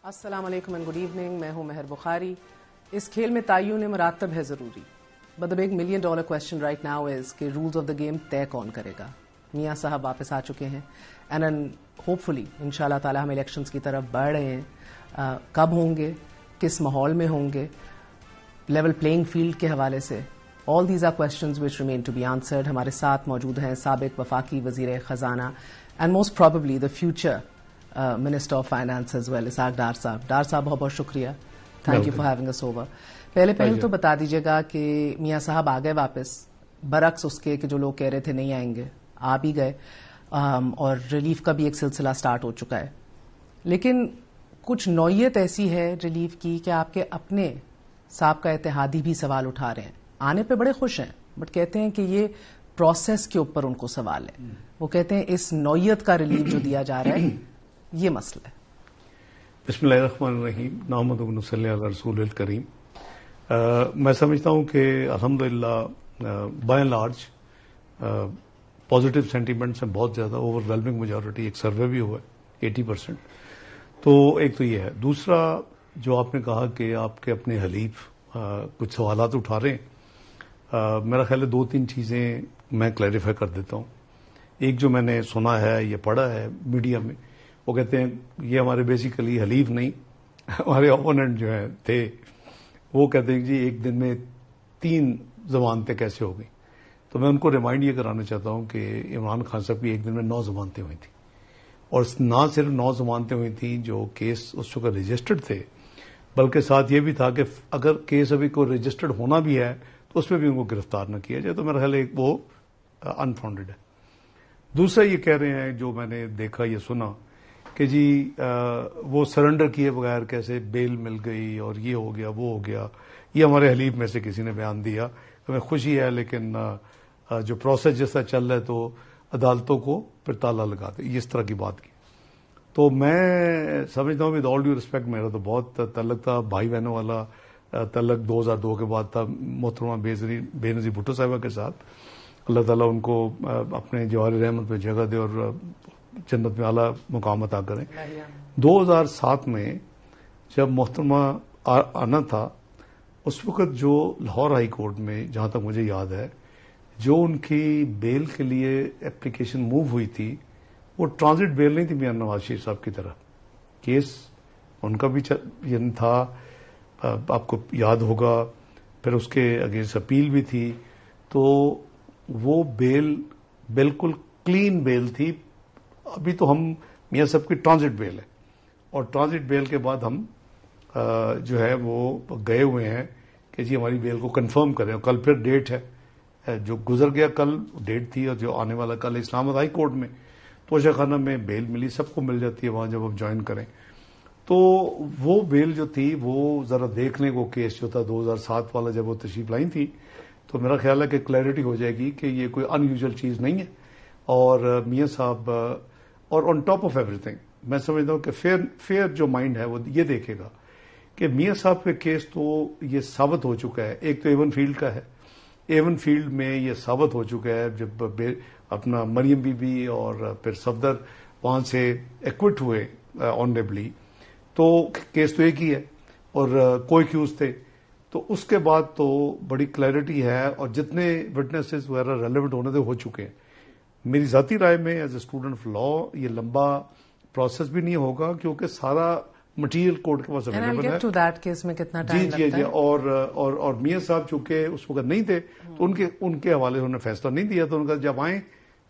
السلام علیکم and good evening. میں ہوں مہر بخاری. اس کھیل میں تعین مراتب ہے ضروری. But the big $1 million question right now is کہ رولز آف دا گیم طے کون کرے گا. میاں صاحب واپس آ چکے ہیں اینڈ ہوپ فلی ان شاء اللہ تعالیٰ ہم الیکشنز کی طرف بڑھ رہے ہیں. کب ہوں گے, کس ماحول میں ہوں گے, لیول پلینگ فیلڈ کے حوالے سے, all these are questions which remain to be answered. ہمارے ساتھ موجود ہیں سابق وفاقی وزیر خزانہ and most probably the future minister of finance as well, Ishaq Dar صاحب. ڈار صاحب بہت بہت شکریہ, thank you for having us over. پہلے تو بتا دیجیے گا کہ میاں صاحب آ گئے واپس, برعکس اس کے کہ جو لوگ کہہ رہے تھے نہیں آئیں گے, آ بھی گئے, اور ریلیف کا بھی ایک سلسلہ سٹارٹ ہو چکا ہے. لیکن کچھ نوعیت ایسی ہے ریلیف کی کہ آپ کے اپنے سابقہ اتحادی بھی سوال اٹھا رہے ہیں. آنے پہ بڑے خوش ہیں بٹ کہتے ہیں کہ یہ پروسیس کے اوپر ان کو سوال ہے. وہ کہتے ہیں اس نوعیت کا ریلیف جو دیا جا رہا ہے یہ مسئلہ ہے. بسم اللہ الرحمن الرحیم. نحمدہ و نصلی علی رسول الکریم. میں سمجھتا ہوں کہ الحمدللہ by and large positive sentiments ہیں بہت زیادہ, اوور ویلمنگ میجورٹی. ایک سروے بھی ہوا ہے 80%. تو ایک تو یہ ہے. دوسرا جو آپ نے کہا کہ آپ کے اپنے حلیف کچھ سوالات اٹھا رہے ہیں, میرا خیال ہے 2-3 چیزیں میں کلیریفائی کر دیتا ہوں. ایک جو میں نے سنا ہے یا پڑھا ہے میڈیا میں, وہ کہتے ہیں یہ ہمارے بیسیکلی حلیف نہیں, ہمارے اوپوننٹ جو ہیں تھے, وہ کہتے ہیں جی ایک دن میں 3 ضمانتیں کیسے ہو گئی. تو میں ان کو ریمائنڈ یہ کرانا چاہتا ہوں کہ عمران خان صاحب کی ایک دن میں 9 ضمانتیں ہوئی تھیں, اور نہ صرف 9 ضمانتیں ہوئی تھیں جو کیس اس وقت رجسٹرڈ تھے, بلکہ ساتھ یہ بھی تھا کہ اگر کیس ابھی کوئی رجسٹرڈ ہونا بھی ہے تو اس میں بھی ان کو گرفتار نہ کیا جائے. تو میرا خیال ہے وہ انفاؤنڈیڈ ہے. دوسرا یہ کہہ رہے ہیں جو میں نے دیکھا یا سنا کہ جی وہ سرنڈر کیے بغیر کیسے بیل مل گئی اور یہ ہو گیا وہ ہو گیا. یہ ہمارے حلیف میں سے کسی نے بیان دیا. ہمیں خوشی ہے لیکن جو پروسیس جیسا چل رہا ہے تو عدالتوں کو پھر تالا لگا دے, اس طرح کی بات کی. تو میں سمجھتا ہوں ود آل ڈیو رسپیکٹ, میرا تو بہت تعلق تھا بھائی بہنوں والا تعلق 2002 کے بعد تھا محترمہ بے نظیر بھٹو صاحبہ کے ساتھ. اللہ تعالیٰ ان کو اپنے جوار رحمت میں جگہ دے اور جنت میں اعلیٰ مقام عطا کریں. 2007 میں جب محترمہ آنا تھا, اس وقت جو لاہور ہائی کورٹ میں جہاں تک مجھے یاد ہے جو ان کی بیل کے لیے اپلیکیشن موو ہوئی تھی, وہ ٹرانزٹ بیل نہیں تھی میاں نواز شریف صاحب کی طرح. کیس ان کا بھی تھا, آپ کو یاد ہوگا, پھر اس کے اگینسٹ اپیل بھی تھی. تو وہ بیل بالکل کلین بیل تھی. ابھی تو ہم میاں صاحب کی ٹرانزٹ بیل ہے, اور ٹرانزٹ بیل کے بعد ہم جو ہے وہ گئے ہوئے ہیں کہ جی ہماری بیل کو کنفرم کریں. اور کل پھر ڈیٹ ہے, جو گزر گیا کل ڈیٹ تھی, اور جو آنے والا کل اسلام آباد ہائی کورٹ میں توشہ خانہ میں بیل ملی. سب کو مل جاتی ہے وہاں جب آپ جوائن کریں. تو وہ بیل جو تھی وہ ذرا دیکھنے کو کیس جو تھا 2007 والا جب وہ تشریف لائی تھی, تو میرا خیال ہے کہ کلیئرٹی ہو جائے گی کہ یہ کوئی ان یوزل چیز نہیں ہے. اور میاں صاحب اور on top of every thing میں سمجھتا ہوں کہ فیئر جو مائنڈ ہے وہ یہ دیکھے گا کہ میاں صاحب کے کیس تو یہ ثابت ہو چکا ہے. ایک تو ایون فیلڈ کا ہے, ایون فیلڈ میں یہ ثابت ہو چکا ہے جب اپنا مریم بی بی اور پھر صفدر وہاں سے ایکوٹ ہوئے آنریبلی, تو کیس تو ایک ہی ہے اور کوئی کیوز تھے. تو اس کے بعد تو بڑی کلیئرٹی ہے, اور جتنے وٹنسز وغیرہ ریلیونٹ ہونے تھے ہو چکے ہیں. میری ذاتی رائے میں as a student of law یہ لمبا پروسیس بھی نہیں ہوگا, کیونکہ سارا مٹیریل کورٹ کے پاس اویلیبل ہے. جی اور میاں صاحب چونکہ اس وقت نہیں تھے تو ان کے حوالے انہوں نے فیصلہ نہیں دیا. تو ان کا جب آئیں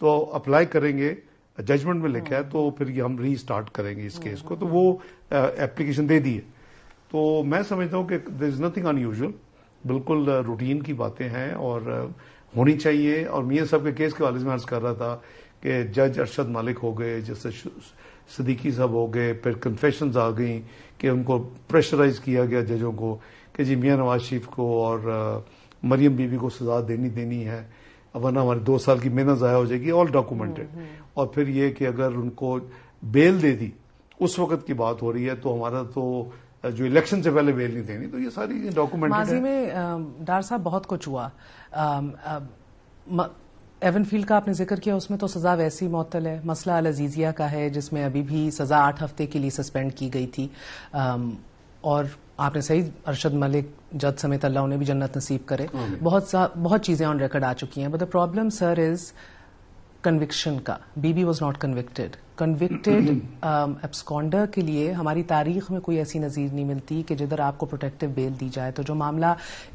تو اپلائی کریں گے, ججمنٹ میں لکھا ہے, تو پھر یہ ہم ری اسٹارٹ کریں گے اس کیس کو. تو وہ اپلیکیشن دے دی ہے. تو میں سمجھتا ہوں کہ دیر از نتھنگ ان یوزل, بالکل روٹین کی باتیں ہیں اور ہونی چاہیے. اور میاں صاحب کے کیس کے حوالے سے میں عرض کر رہا تھا کہ جج ارشد مالک ہو گئے, جسٹس صدیقی صاحب ہو گئے, پھر کنفیشنز آ گئیں کہ ان کو پریشرائز کیا گیا ججوں کو کہ جی میاں نواز شریف کو اور مریم بی بی کو سزا دینی ہے, ورنہ ہماری 2 سال کی محنت ضائع ہو جائے گی. آل ڈاکومنٹڈ. اور پھر یہ کہ اگر ان کو بیل دے دی, اس وقت کی بات ہو رہی ہے, تو ہمارا تو جو الیکشن سے پہلے بیل نہیں دینی. تو یہ ساری ڈاکومنٹڈ ہے. ماضی میں ڈار صاحب بہت کچھ ہوا. ایون فیلڈ کا آپ نے ذکر کیا، اس میں تو سزا ویسی معطل ہے. مسئلہ العزیزیہ کا ہے جس میں ابھی بھی سزا 8 ہفتے کے لیے سسپینڈ کی گئی تھی، اور آپ نے صحیح، ارشد ملک جج سمیت اللہ انہیں بھی جنت نصیب کرے. بہت چیزیں آن ریکارڈ آ چکی ہیں. But the problem sir is conviction کا. Bibi was not convicted. Absconder کے لیے ہماری تاریخ میں کوئی ایسی نظیر نہیں ملتی کہ جدھر آپ کو پروٹیکٹیو بیل دی جائے. تو جو معاملہ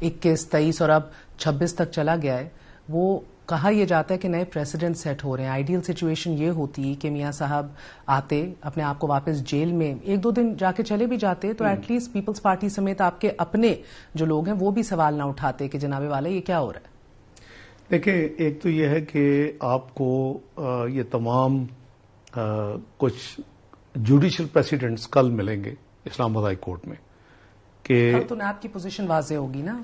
21, 23 اور اب 26 تک چلا گیا ہے، وہ کہا یہ جاتا ہے کہ نئے پریسیڈنٹ سیٹ ہو رہے ہیں. آئیڈیل سچویشن یہ ہوتی کہ میاں صاحب آتے، اپنے آپ کو واپس جیل میں 1-2 دن جا کے چلے بھی جاتے تو ایٹ لیسٹ پیپلز پارٹی سمیت آپ کے اپنے جو لوگ ہیں وہ بھی سوال نہ اٹھاتے کہ جناب والے یہ کیا ہو رہا ہے. دیکھیں، ایک تو یہ ہے کہ آپ کو یہ تمام کچھ جوڈیشل پریسیڈنٹس کل ملیں گے اسلام آباد ہائی کورٹ میں کہ کل تو نیب کی پوزیشن واضح ہوگی نا،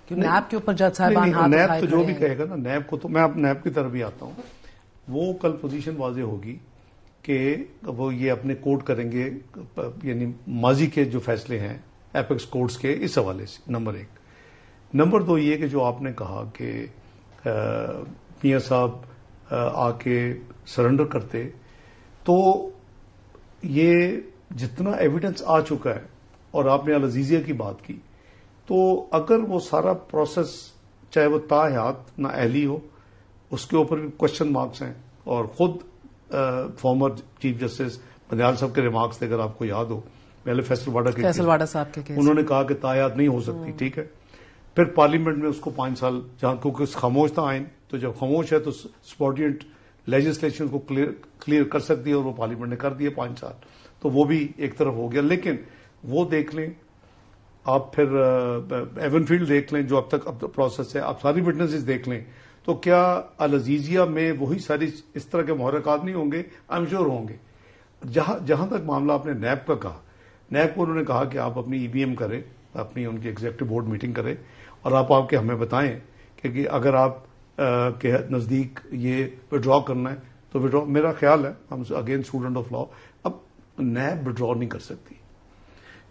کیونکہ نیب کے اوپر جج صاحبان ہاتھ نیب اٹھائے تو جو کھڑے بھی ہیں. کہے گا نا، نیب کو تو میں اب نیب کی طرف بھی آتا ہوں، وہ کل پوزیشن واضح ہوگی کہ وہ یہ اپنے کوٹ کریں گے، یعنی ماضی کے جو فیصلے ہیں ایپیکس کورٹس کے اس حوالے سے. نمبر 1. نمبر 2 یہ کہ جو آپ نے کہا کہ میاں صاحب آ کے سرنڈر کرتے، تو یہ جتنا ایویڈنس آ چکا ہے، اور آپ نے العزیزیہ کی بات کی، تو اگر وہ سارا پروسیس چاہے وہ تا حیات نہ اہلی ہو، اس کے اوپر بھی کوشچن مارکس ہیں. اور خود فارمر چیف جسٹس بندیال صاحب کے ریمارکس تھے، اگر آپ کو یاد ہو، پہلے فیصل واڈا صاحب کے کیس انہوں نے کہا کہ تا حیات نہیں ہو سکتی. ٹھیک ہے، پھر پارلیمنٹ میں اس کو 5 سال، جہاں کیونکہ خاموش تھا آئین، تو جب خاموش ہے تو سپورٹینٹ لیجسلیشن کو کلیئر کر سکتی ہے، اور وہ پارلیمنٹ نے کر دیا 5 سال. تو وہ بھی ایک طرف ہو گیا. لیکن وہ دیکھ لیں آپ، پھر ایون فیلڈ دیکھ لیں جو اب تک پروسیس ہے، آپ ساری وٹنسز دیکھ لیں، تو کیا العزیزیہ میں وہی ساری اس طرح کے محرکات نہیں ہوں گے؟ آئی ایم شیور ہوں گے. جہاں تک معاملہ آپ نے نیب کا کہا، نیب کو انہوں نے کہا کہ آپ اپنی EVM کریں، اپنی ان کی ایگزیکٹو بورڈ میٹنگ کریں، اور آپ کے ہمیں بتائیں کہ اگر آپ کے نزدیک یہ وڈرا کرنا ہے تو وڈرا. میرا خیال ہے، ہم اگین اسٹوڈنٹ آف لا، اب نیب وڈرا نہیں کر سکتی،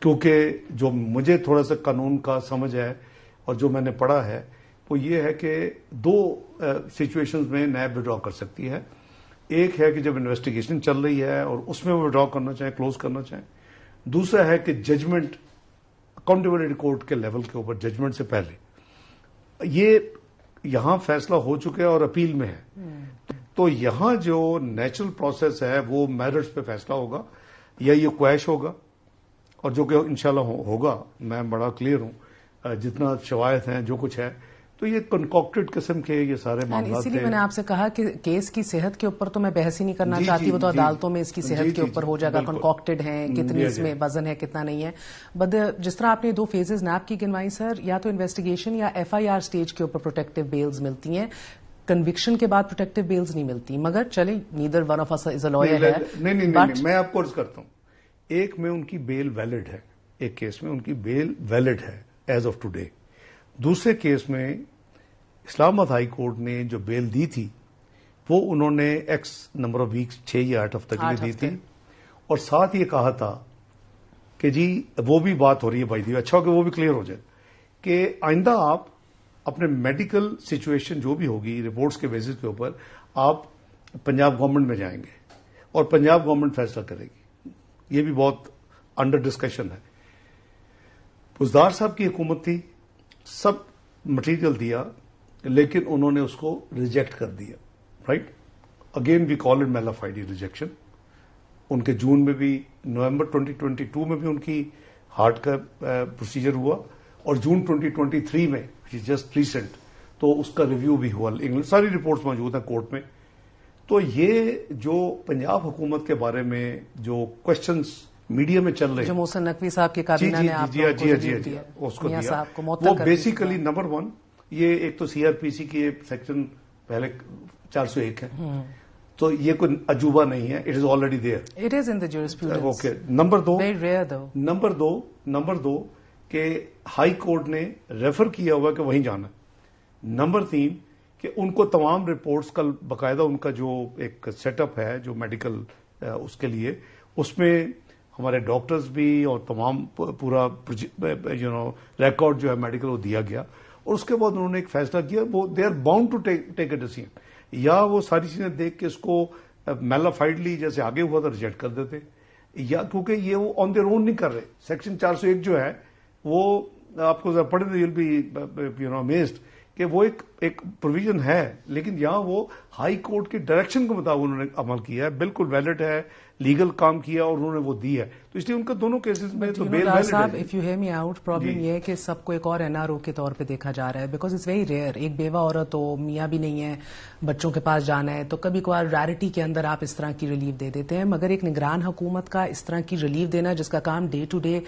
کیونکہ جو مجھے تھوڑا سا قانون کا سمجھ ہے اور جو میں نے پڑھا ہے وہ یہ ہے کہ 2 سچویشنز میں نیب وڈرا کر سکتی ہے. ایک ہے کہ جب انویسٹیگیشن چل رہی ہے اور اس میں وہ وڈرا کرنا چاہیں، کلوز کرنا چاہیں. دوسرا ہے کہ ججمنٹ، اکاؤنٹیبلٹی کورٹ کے لیول کے اوپر ججمنٹ سے پہلے. یہ یہاں فیصلہ ہو چکا ہے اور اپیل میں ہے، تو یہاں جو نیچرل پروسیس ہے وہ میرٹس پہ فیصلہ ہوگا یا یہ کویش ہوگا، اور جو کہ انشاءاللہ ہوگا. میں بڑا کلیئر ہوں، جتنا شواہد ہیں جو کچھ ہے، تو یہ کنکاکٹڈ قسم کے یہ سارے معاملات اسی لیے میں نے آپ سے کہا کہ کیس کی صحت کے اوپر تو میں بحث ہی نہیں کرنا چاہتی، وہ تو عدالتوں میں اس کی صحت کے اوپر ہو جائے گا، کنکاکٹڈ ہیں، کتنی اس میں وزن ہے، کتنا نہیں ہے. بٹ جس طرح آپ نے 2 فیزز نیب کی گنوائی سر، یا تو انویسٹیگیشن یا FIR سٹیج کے اوپر پروٹیکٹیو بیلز ملتی ہیں، کنوکشن کے بعد پروٹیکٹیو بیلز نہیں ملتی. مگر چلیں، neither one of us is a liar ہے. نہیں، میں آپ کو عرض کرتا ہوں، ایک میں ان کی بیل ویلڈ ہے، ایک کیس میں ان کی بیل ویلڈ ہے ایز آف ٹوڈے. دوسرے کیس میں اسلام آباد ہائی کورٹ نے جو بیل دی تھی وہ انہوں نے ایکس نمبر آف ویکس 6 یا 8 ہفتے کے لیے دی تھی، اور ساتھ یہ کہا تھا کہ جی وہ بھی بات ہو رہی ہے بھائی دی، اچھا کہ وہ بھی کلیئر ہو جائے کہ آئندہ آپ اپنے میڈیکل سچویشن جو بھی ہوگی رپورٹس کے بیسس کے اوپر آپ پنجاب گورنمنٹ میں جائیں گے اور پنجاب گورنمنٹ فیصلہ کرے گی. یہ بھی بہت انڈر ڈسکشن ہے. بزدار صاحب کی حکومت تھی، سب مٹیریل دیا، لیکن انہوں نے اس کو ریجیکٹ کر دیا. Right, again we call it malafide rejection. ان کے جون میں بھی، نومبر 2022 میں بھی ان کی ہارٹ کا پروسیجر ہوا، اور جون 2023 میں جسٹ ریسنٹ تو اس کا ریویو بھی ہوا. انگلش ساری رپورٹس موجود ہیں کورٹ میں. تو یہ جو پنجاب حکومت کے بارے میں جو کوشچنس میڈیا میں چل رہے ہیں، جو محسن نقوی صاحب کی کابینہ نے آپ کو دیا، وہ بیسیکلی نمبر 1 یہ ایک تو CRPC کی سیکشن پہلے 401 ہے، تو یہ کوئی عجوبہ نہیں ہے، it is already there, it is in the jurisprudence. Okay. Number 2 very rare though. Number 2 کہ ہائی کورٹ نے ریفر کیا ہوا کہ وہیں جانا. نمبر 3 کہ ان کو تمام رپورٹس کل باقاعدہ ان کا جو ایک سیٹ اپ ہے جو میڈیکل اس کے لیے، اس میں ہمارے ڈاکٹرز بھی اور تمام پورا ریکارڈ جو ہے میڈیکل وہ دیا گیا، اور اس کے بعد انہوں نے ایک فیصلہ کیا. وہ they are bound to take a decision. یا وہ ساری چیزیں دیکھ کے اس کو میلافائڈلی جیسے آگے ہوا تھا ریجیکٹ کر دیتے, یا کیونکہ یہ وہ آن دیئر اون نہیں کر رہے. سیکشن 401 جو ہے وہ آپ کو ذرا پڑھیں تو یو ول بی امیزڈ کہ وہ ایک پروویژن ہے, لیکن یہاں وہ ہائی کورٹ کی ڈائریکشن کے مطابق انہوں نے عمل کیا ہے, بالکل ویلڈ ہے, لیگل کام کیا اور انہوں نے وہ دی ہے. تو اس لیے ان کا دونوں کیسز میں تو بیل ویلڈ ہے. If you hear me out, problem یہ ہے کہ سب کو ایک اور NRO کے طور پہ دیکھا جا رہا ہے, بیکاز اٹس ویری ریئر. ایک بیوہ عورت ہو, میاں بھی نہیں ہے, بچوں کے پاس جانا ہے, تو کبھی کبھار ریئرٹی کے اندر آپ اس طرح کی ریلیف دے دیتے ہیں, مگر ایک نگران حکومت کا اس طرح کی ریلیف دینا جس کا کام ڈے ٹو ڈے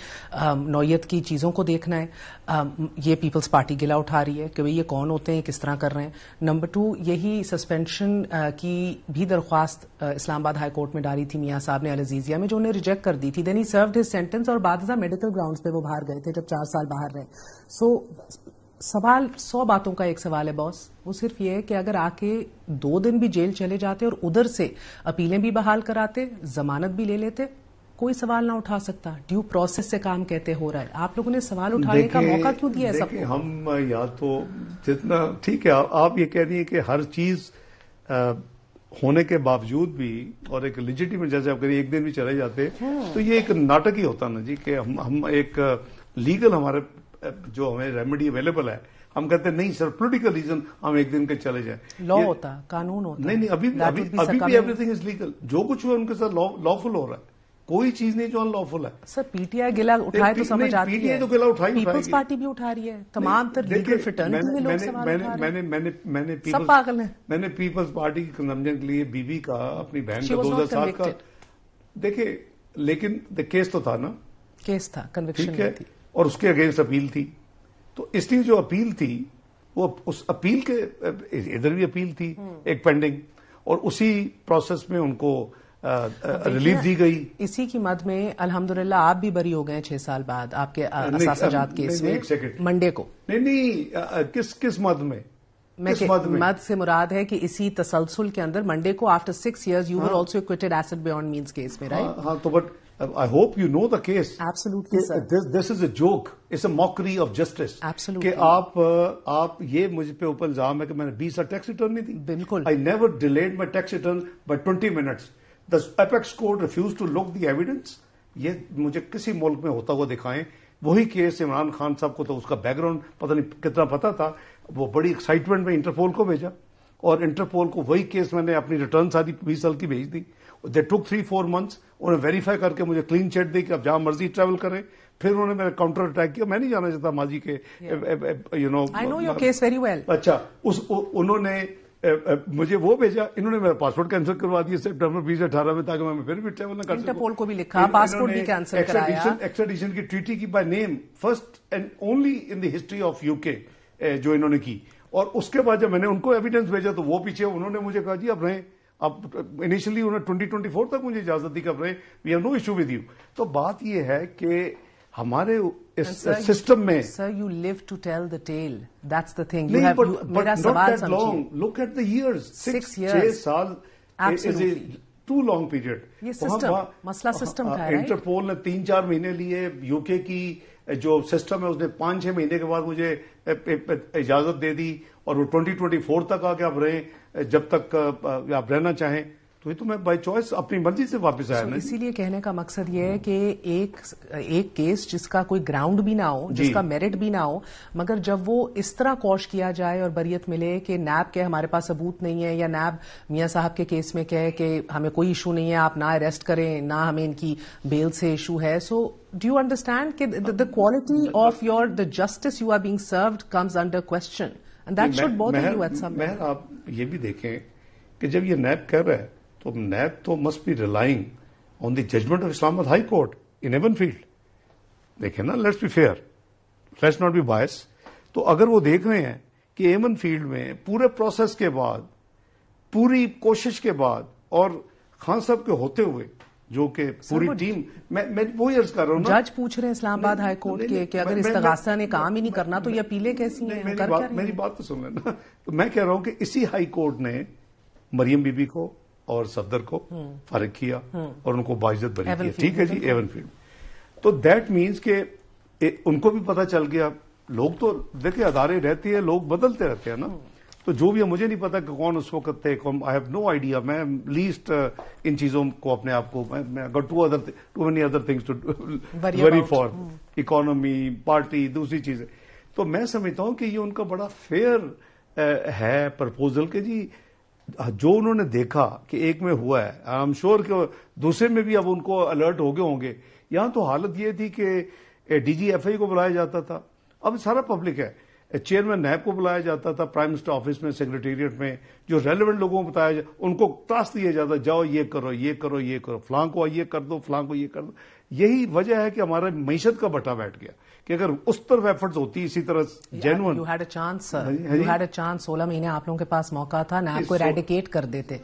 نوعیت کی چیزوں کو دیکھنا ہے, یہ پیپلز پارٹی گلا اٹھا رہی ہے کہ بھئی یہ کون ہوتے ہیں, کس طرح کر رہے ہیں. نمبر 2, یہی سسپینشن کی بھی درخواست اسلام آباد ہائی کورٹ میں ڈالی تھی میاں صاحب نے العزیزیہ میں, جو انہیں ریجیکٹ کر دی تھی. دین ہی سروڈ ہز سینٹنس, اور بعد میڈیکل گراؤنڈز پہ وہ باہر گئے تھے جب 4 سال باہر رہے. سو سوال 100 باتوں کا ایک سوال ہے باس, وہ صرف یہ ہے کہ اگر آ کے 2 دن بھی جیل چلے جاتے اور ادھر سے اپیلیں بھی بحال کراتے, ضمانت بھی لے لیتے, کوئی سوال نہ اٹھا سکتا. ڈیو پروسیس سے کام کہتے ہو رہا ہے, آپ لوگوں نے سوال اٹھانے کا موقع کیوں دیا ہے سب کو؟ ہم یا تو جتنا ٹھیک ہے آپ یہ کہہ رہی ہیں کہ ہر چیز ہونے کے باوجود بھی, اور ایک لیجیٹیمیٹ جیسے آپ کہہ رہی ہیں ایک دن بھی چلے جاتے, تو یہ ایک ناٹک ہی ہوتا نا جی, کہ ہم ایک لیگل ہمارے جو ہمیں ریمیڈی اویلیبل ہے, ہم کہتے ہیں نہیں سر پولیٹیکل ریزن ہم ایک دن کے چلے جائیں. لا ہوتا, قانون ہوتا. نہیں, ابھی بھی ایوری تھنگ از لیگل. جو کچھ ہوا ان کے ساتھ لافل ہو رہا ہے, کوئی چیز نہیں جو ان لافل ہے. سر پی ٹی آئی گلا اٹھائے تو سمجھ آتی ہے, پی ٹی آئی تو گلا اٹھائی, پیپلز پارٹی بھی اٹھا رہی ہے, تمام تر لیگل فریٹرنیٹی میں لوگ سوال اٹھا رہے ہیں, سب پاگل ہیں. میں نے پیپلز پارٹی کی کنزمپشن کے لیے بی بی کا, اپنی بہن کا 2000 سال کا دیکھے, لیکن کیس تو تھا نا, کیس تھا, کنوکشن تھی, اور اس کے اگینسٹ اپیل تھی. تو اس لیے جو اپیل تھی وہ اس اپیل کے ادھر بھی اپیل تھی ایک پینڈنگ, اور اسی پروسیس میں ان کو ریلیف دی گئی. اسی کی مد میں الحمدللہ آپ بھی بری ہو گئے 6 سال بعد آپ کے اثاثہ جات کیس میں منڈے کو. نہیں, کس مد میں؟ مد سے مراد ہے کہ اسی تسلسل کے اندر منڈے کو after 6 years you were also acquitted asset beyond means case میں, right? ہاں, تو but I hope you know the case. Absolutely, sir. This is a joke. It's a mockery of justice. Absolutely. کہ آپ یہ مجھ پہ اوپر الزام ہے کہ میں نے 20 سال ٹیکس ریٹرن نہیں دی. بالکل. I never delayed my tax return by 20 minutes. The apex court refused to look the evidence. یہ مجھے کسی ملک میں ہوتا ہوا دکھائیں. وہی کیس عمران خان صاحب کو تو اس کا بیک گراؤنڈ پتہ نہیں کتنا پتا تھا, وہ بڑی ایکسائٹمنٹ میں انٹرپول کو بھیجا, اور انٹرپول کو وہی کیس میں نے اپنی ریٹرن ساری 20 سال کی بھیج دی. دے ٹک 3-4 months, انہوں نے ویریفائی کر کے مجھے کلین چیٹ دی کہ آپ جہاں مرضی ٹریول کریں. پھر انہوں نے میرا کاؤنٹر اٹیک کیا. میں نہیں جانا چاہتا ماضی کے I know your case very well. اچھا, انہوں نے مجھے وہ بھیجا, انہوں نے میرا پاسپورٹ کینسل کروا دیا سپٹمبر 2018 میں, تاکہ میں پھر بھی ٹریول نہ کر سکوں. انٹرپول کو بھی لکھا, پاسپورٹ بھی کینسل کرایا. ایکسٹریڈیشن کی ٹریٹی کی by name, first and only in the history of UK جو انہوں نے کی. اور اس کے بعد جب میں نے ان کو ایویڈنس بھیجا تو وہ پیچھے انہوں نے مجھے کہا جی اب رہیں, اب انیشلی انہوں نے 2024 تک مجھے اجازت دی کہ اب رہیں, we have no issue with you. تو بات یہ ہے کہ ہمارے سسٹم میں sir you live to tell the tale, that's the thing. میرا سوال سمجھیے, لک ایٹ دا ایئرز, 6 سال is a too long period. یہ سسٹم مسئلہ سسٹم کا ہے. انٹرپول نے 3-4 مہینے لیے, UK کی جو سسٹم ہے اس نے 5-6 مہینے کے بعد مجھے اجازت دے دی, اور وہ 2024 تک آ کے آپ رہیں جب تک آپ رہنا چاہیں. تو یہ تو میں بائی چوائس اپنی مرضی سے واپس آیا نا. اسی لیے کہنے کا مقصد یہ ہے کہ ایک کیس جس کا کوئی گراؤنڈ بھی نہ ہو, جس کا میرٹ بھی نہ ہو, مگر جب وہ اس طرح کوش کیا جائے اور بریت ملے کہ نیب کہ ہمارے پاس ثبوت نہیں ہے, یا نیب میاں صاحب کے کیس میں کہے کہ ہمیں کوئی ایشو نہیں ہے, آپ نہ اریسٹ کریں, نہ ہمیں ان کی بیل سے ایشو ہے. سو ڈو یو انڈرسٹینڈ کہ the quality of the justice you are being served comes under question, and that should bother you at some point. مہر, آپ یہ بھی دیکھیں کہ جب یہ نیب کہہ رہا ہے تو نیب تو must be relying on the judgment of Islamabad high court in Avenfield. دیکھیں نا, let's be fair, let's not be bias. تو اگر وہ دیکھ رہے ہیں کہ ایون فیلڈ میں پورے پروسیس کے بعد, پوری کوشش کے بعد, اور خان صاحب کے ہوتے ہوئے جو کہ پوری ٹیم, میں وہی عرض کر رہا ہوں نا, جج پوچھ رہے ہیں اسلام آباد ہائی کورٹ کے کہ اگر استغاثہ نے کام ہی نہیں کرنا تو یہ اپیلیں کیسی ہیں, میری بات تو سن لینا. تو میں کہہ رہا ہوں کہ اسی ہائی کورٹ نے مریم بی بی کو اور صفدر کو فارغ کیا اور ان کو باعزت بری کیا. ٹھیک ہے جی, ایون فیلڈ. تو دیٹ مینس کہ ان کو بھی پتا چل گیا. لوگ تو دیکھیں ادارے رہتے ہیں, لوگ بدلتے رہتے ہیں نا. تو جو بھی ہے مجھے نہیں پتا کہ کون اس وقت تھے، آئی ہیو نو آئیڈیا. میں لیسٹ ان چیزوں کو اپنے آپ کو too many other things to worry for, economy, party, دوسری چیزیں. تو میں سمجھتا ہوں کہ یہ ان کا بڑا فیئر ہے پرپوزل کہ جی جو انہوں نے دیکھا کہ ایک میں ہوا ہے، آئی ایم شیور کہ دوسرے میں بھی اب ان کو الرٹ ہو گئے ہوں گے. یہاں تو حالت یہ تھی کہ ڈی جی ایف آئی کو بلایا جاتا تھا، اب سارا پبلک ہے. چیئرمین نیب کو بلایا جاتا تھا پرائم منسٹر آفس میں، سیکریٹریٹ میں، جو ریلیونٹ لوگوں کو بتایا ان کو ٹاسک دیا جاتا جاؤ یہ کرو یہ کرو یہ کرو، فلاں کو یہ کر دو، فلاں کو یہ کر دو. یہی وجہ ہے کہ ہمارا معیشت کا بٹا بیٹھ گیا کہ اگر اس طرف ایفرٹس ہوتی اسی طرح genuine. You had a chance, you had a chance. 16 مہینے آپ لوگوں کے پاس موقع تھا، نیب کو ایریڈیکیٹ کر دیتے.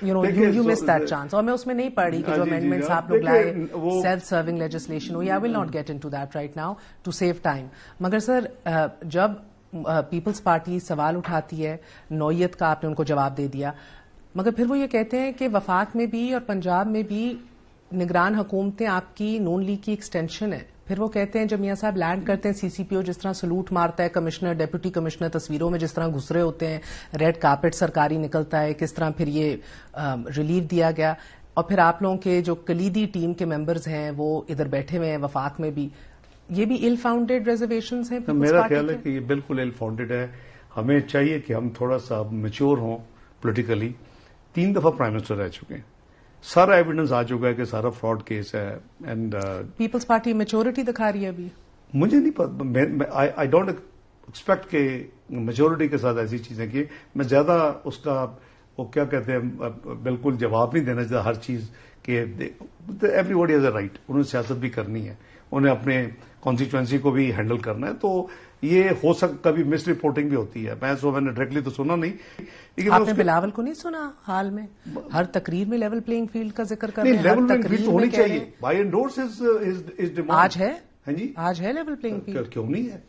You miss that chance. اور میں اس میں نہیں پڑھی کہ جو امینڈمنٹس آپ لوگ لائے سیلف سرونگ لیجسلیشن ہوئی. I will not get into that right now to save time. مگر سر جب پیپلز پارٹی سوال اٹھاتی ہے نوعیت کا، آپ نے ان کو جواب دے دیا، مگر پھر وہ یہ کہتے ہیں کہ وفاق میں بھی اور پنجاب میں بھی نگران حکومتیں آپ کی نون لیگ کی ایکسٹینشن ہے. پھر وہ کہتے ہیں جب میاں صاحب لینڈ کرتے ہیں سی سی پی او جس طرح سلوٹ مارتا ہے، کمشنر ڈپٹی کمشنر تصویروں میں جس طرح گھسرے ہوتے ہیں، ریڈ کارپٹ سرکاری نکلتا ہے، کس طرح پھر یہ ریلیف دیا گیا. اور پھر آپ لوگوں کے جو کلیدی ٹیم کے ممبرز ہیں وہ ادھر بیٹھے ہوئے ہیں وفاق میں بھی، یہ بھی ال فاؤنڈیڈ ریزرویشنز ہیں. میرا خیال ہے کہ یہ بالکل ال فاؤنڈیڈ ہے. ہمیں چاہیے کہ ہم تھوڑا سا میچور ہوں پولیٹیکلی. 3 دفعہ پرائم منسٹر رہ چکے ہیں، سارا ایویڈنس آ چکا ہے کہ سارا فراڈ کیس ہے. اینڈ پیپلز پارٹی میچورٹی دکھا رہی ہے ابھی. مجھے نہیں پتا، آئی ڈونٹ ایکسپیکٹ کہ میچورٹی کے ساتھ ایسی چیزیں کی. میں زیادہ اس کا وہ کیا کہتے ہیں بالکل جواب نہیں دینا چاہتا ہر چیز کہ every body has a right. انہوں نے سیاست بھی کرنی ہے، انہیں اپنے کانسٹیچوئنسی کو بھی ہینڈل کرنا ہے. تو یہ ہو سکتا کبھی مس رپورٹنگ بھی ہوتی ہے. میں نے ڈائریکٹلی تو سنا نہیں. آپ نے بلاول کو نہیں سنا حال میں ہر تقریر میں لیول پلینگ فیلڈ کا ذکر کر رہے ہیں؟ لیول پلینگ فیلڈ تو ہونی چاہیے. By and doors is demand. آج ہے؟ ہاں جی آج ہے لیول پلینگ فیلڈ. کیوں نہیں ہے؟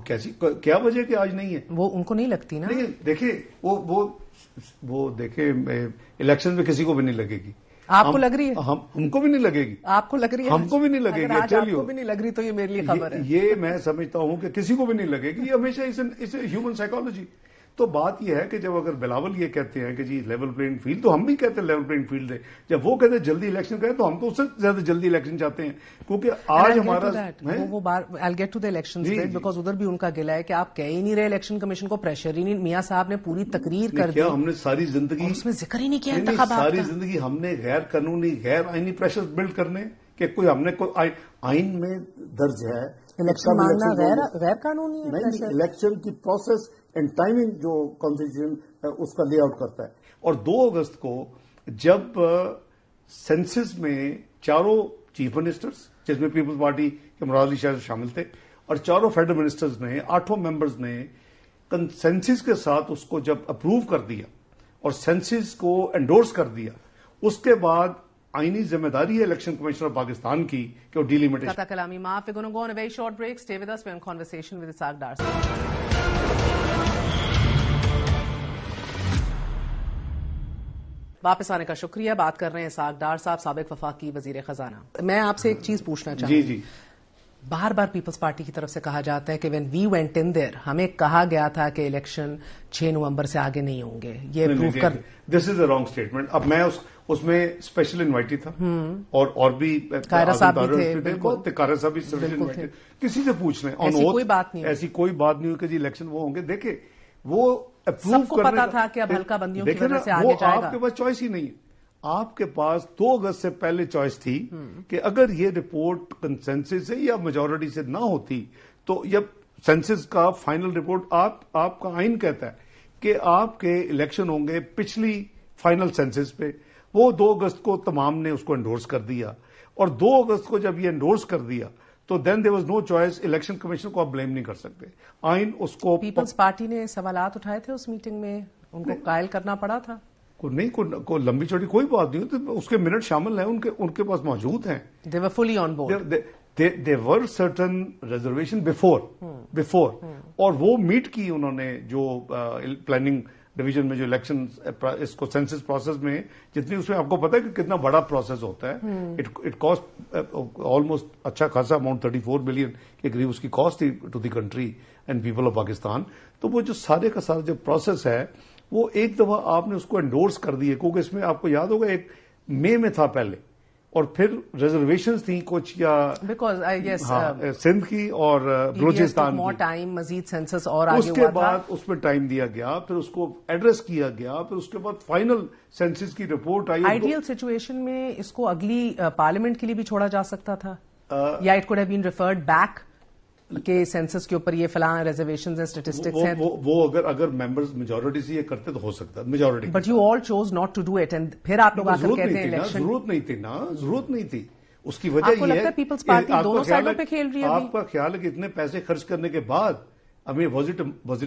کیسی کیا وجہ کہ آج نہیں ہے؟ وہ ان کو نہیں لگتی نا. دیکھیں وہ دیکھیں الیکشن میں کسی کو بھی نہیں لگے گی. آپ کو لگ رہی ہے؟ ہم کو بھی نہیں لگے گی. آپ کو لگ رہی ہے؟ ہم کو بھی نہیں لگے گی. آپ کو بھی نہیں لگ رہی تو یہ میرے لیے خبر ہے. یہ میں سمجھتا ہوں کہ کسی کو بھی نہیں لگے گی. یہ ہمیشہ اس ہیومن سائیکالوجی. تو بات یہ ہے کہ جب اگر بلاول یہ کہتے ہیں کہ جی لیول پلینگ فیلڈ، تو ہم بھی کہتے ہیں لیول پلینگ فیلڈ ہے. جب وہ کہتے ہیں جلدی الیکشن کریں تو ہم تو اس سے زیادہ جلدی الیکشن چاہتے ہیں. کیونکہ آج ہمارا I'll get to the elections because ادھر بھی ان کا گلہ ہے کہ آپ کہہ ہی نہیں رہے الیکشن کمیشن کو، پریشر ہی نہیں. میاں صاحب نے پوری تقریر کر دی، ہم نے ساری زندگی اس میں ذکر ہی نہیں کیا انتخابات کا. ساری زندگی ہم نے غیر قانونی غیر آئینی پریشر بلڈ کرنے کہ کوئی ہم نے کوئی آئین میں درج ہے الیکشن مانگنا غیر قانونی ہے. الیکشن کی پروسیس اینڈ ٹائمنگ جو کانسٹیٹیوشن اس کا لے آؤٹ کرتا ہے. اور 2 اگست کو جب سینسس میں چاروں چیف منسٹرز جس میں پیپلز پارٹی کے مراد علی شاہ شامل تھے اور چاروں فیڈرل منسٹرز نے 8 ممبرز نے کنسنسس کے ساتھ اس کو جب اپروو کر دیا اور سینسس کو انڈورس کر دیا، اس کے بعد آئینی ذمہ داری ہے الیکشن کمیشن آف پاکستان کی کہ وہ ڈیلیمیٹیشن. کلامی معاف. We're going to go on a very short break. Stay with us. We're in conversation with Isaaq Dar. واپس آنے کا شکریہ. بات کر رہے ہیں اسحاق ڈار صاحب، سابق وفاقی وزیر خزانہ. میں آپ سے ایک چیز پوچھنا چاہوں گی. جی بار بار پیپلز پارٹی کی طرف سے کہا جاتا ہے کہ وین وی وینٹ ان دیر ہمیں کہا گیا تھا کہ الیکشن 6 نومبر سے آگے نہیں ہوں گے. یہ پروف کر دس از اے رانگ اسٹیٹمنٹ. اب میں اس میں اسپیشل انوائٹی تھا اور بھی قائرہ صاحب بھی تھے، قائرہ صاحب بھی اسپیشل انوائٹی. کسی سے پوچھ لیں ایسی کوئی بات نہیں، ایسی کوئی بات نہیں ہوئی کہ جی الیکشن وہ ہوں گے. دیکھیں وہ اپروو سب کو پتا تھا کہ اب ہلکا بندیوں کی وجہ سے آگے جائے گا. آپ کے پاس چوائس ہی نہیں ہے. آپ کے پاس 2 اگست سے پہلے چوائس تھی کہ اگر یہ رپورٹ کنسنسس سے یا میجورٹی سے نہ ہوتی تو یہ سینسس کا فائنل رپورٹ آپ کا آئین کہتا ہے کہ آپ کے الیکشن ہوں گے پچھلی فائنل سینسس پہ. وہ 2 اگست کو تمام نے اس کو انڈورس کر دیا اور 2 اگست کو جب یہ انڈورس کر دیا تو then there was no choice. Election commission کو آپ بلیم نہیں کر سکتے. آئین اس کو پیپلز پارٹی نے سوالات اٹھائے تھے اس میٹنگ میں، ان کو قائل کرنا پڑا تھا. کوئی لمبی چوڑی کوئی بات نہیں ہوتی. اس کے منٹ شامل ہیں ان کے پاس موجود ہیں. They were fully on board. There were certain reservation before اور وہ میٹ کی انہوں نے جو پلاننگ ڈویژن میں جو الیکشن اس کو سینسس پروسیس میں جتنی اس میں آپ کو پتا ہے کہ کتنا بڑا پروسیس ہوتا ہے. اٹ کاسٹ آلموسٹ اچھا خاصا اماؤنٹ 34 بلین کے قریب اس کی کاسٹ تھی to the country and people of Pakistan. تو وہ جو سارے کا سارا جو پروسیس ہے وہ ایک دفعہ آپ نے اس کو انڈورس کر دی ہے، کیونکہ اس میں آپ کو یاد ہوگا ایک مئی میں تھا پہلے، اور پھر ریزرویشنز تھیں کچھ یا بیکاز سندھ کی اور بلوچستان کی، ٹائم مزید سینسس اور آگے اس کے بعد اس میں ٹائم دیا گیا، پھر اس کو ایڈریس کیا گیا، پھر اس کے بعد فائنل سینسس کی رپورٹ آئی. آئیڈیل سچویشن میں اس کو اگلی پارلیمنٹ کے لیے بھی چھوڑا جا سکتا تھا، یا it could have been referred back کہ سینسس کے اوپر یہ فلاں ریزرویشنز ہیں، اسٹیٹسٹکس ہیں. وہ اگر ممبرز میجورٹی سے یہ کرتے تو ہو سکتا majority, but you all choose not to do it, and پھر آپ لوگ آ کر کہتے ہیں الیکشن. ضرورت نہیں تھی. اس کی وجہ یہ ہے پیپلز پارٹی دونوں سائڈوں پہ کھیل رہی ہے. آپ کا خیال ہے کہ اتنے پیسے خرچ کرنے کے بعد was it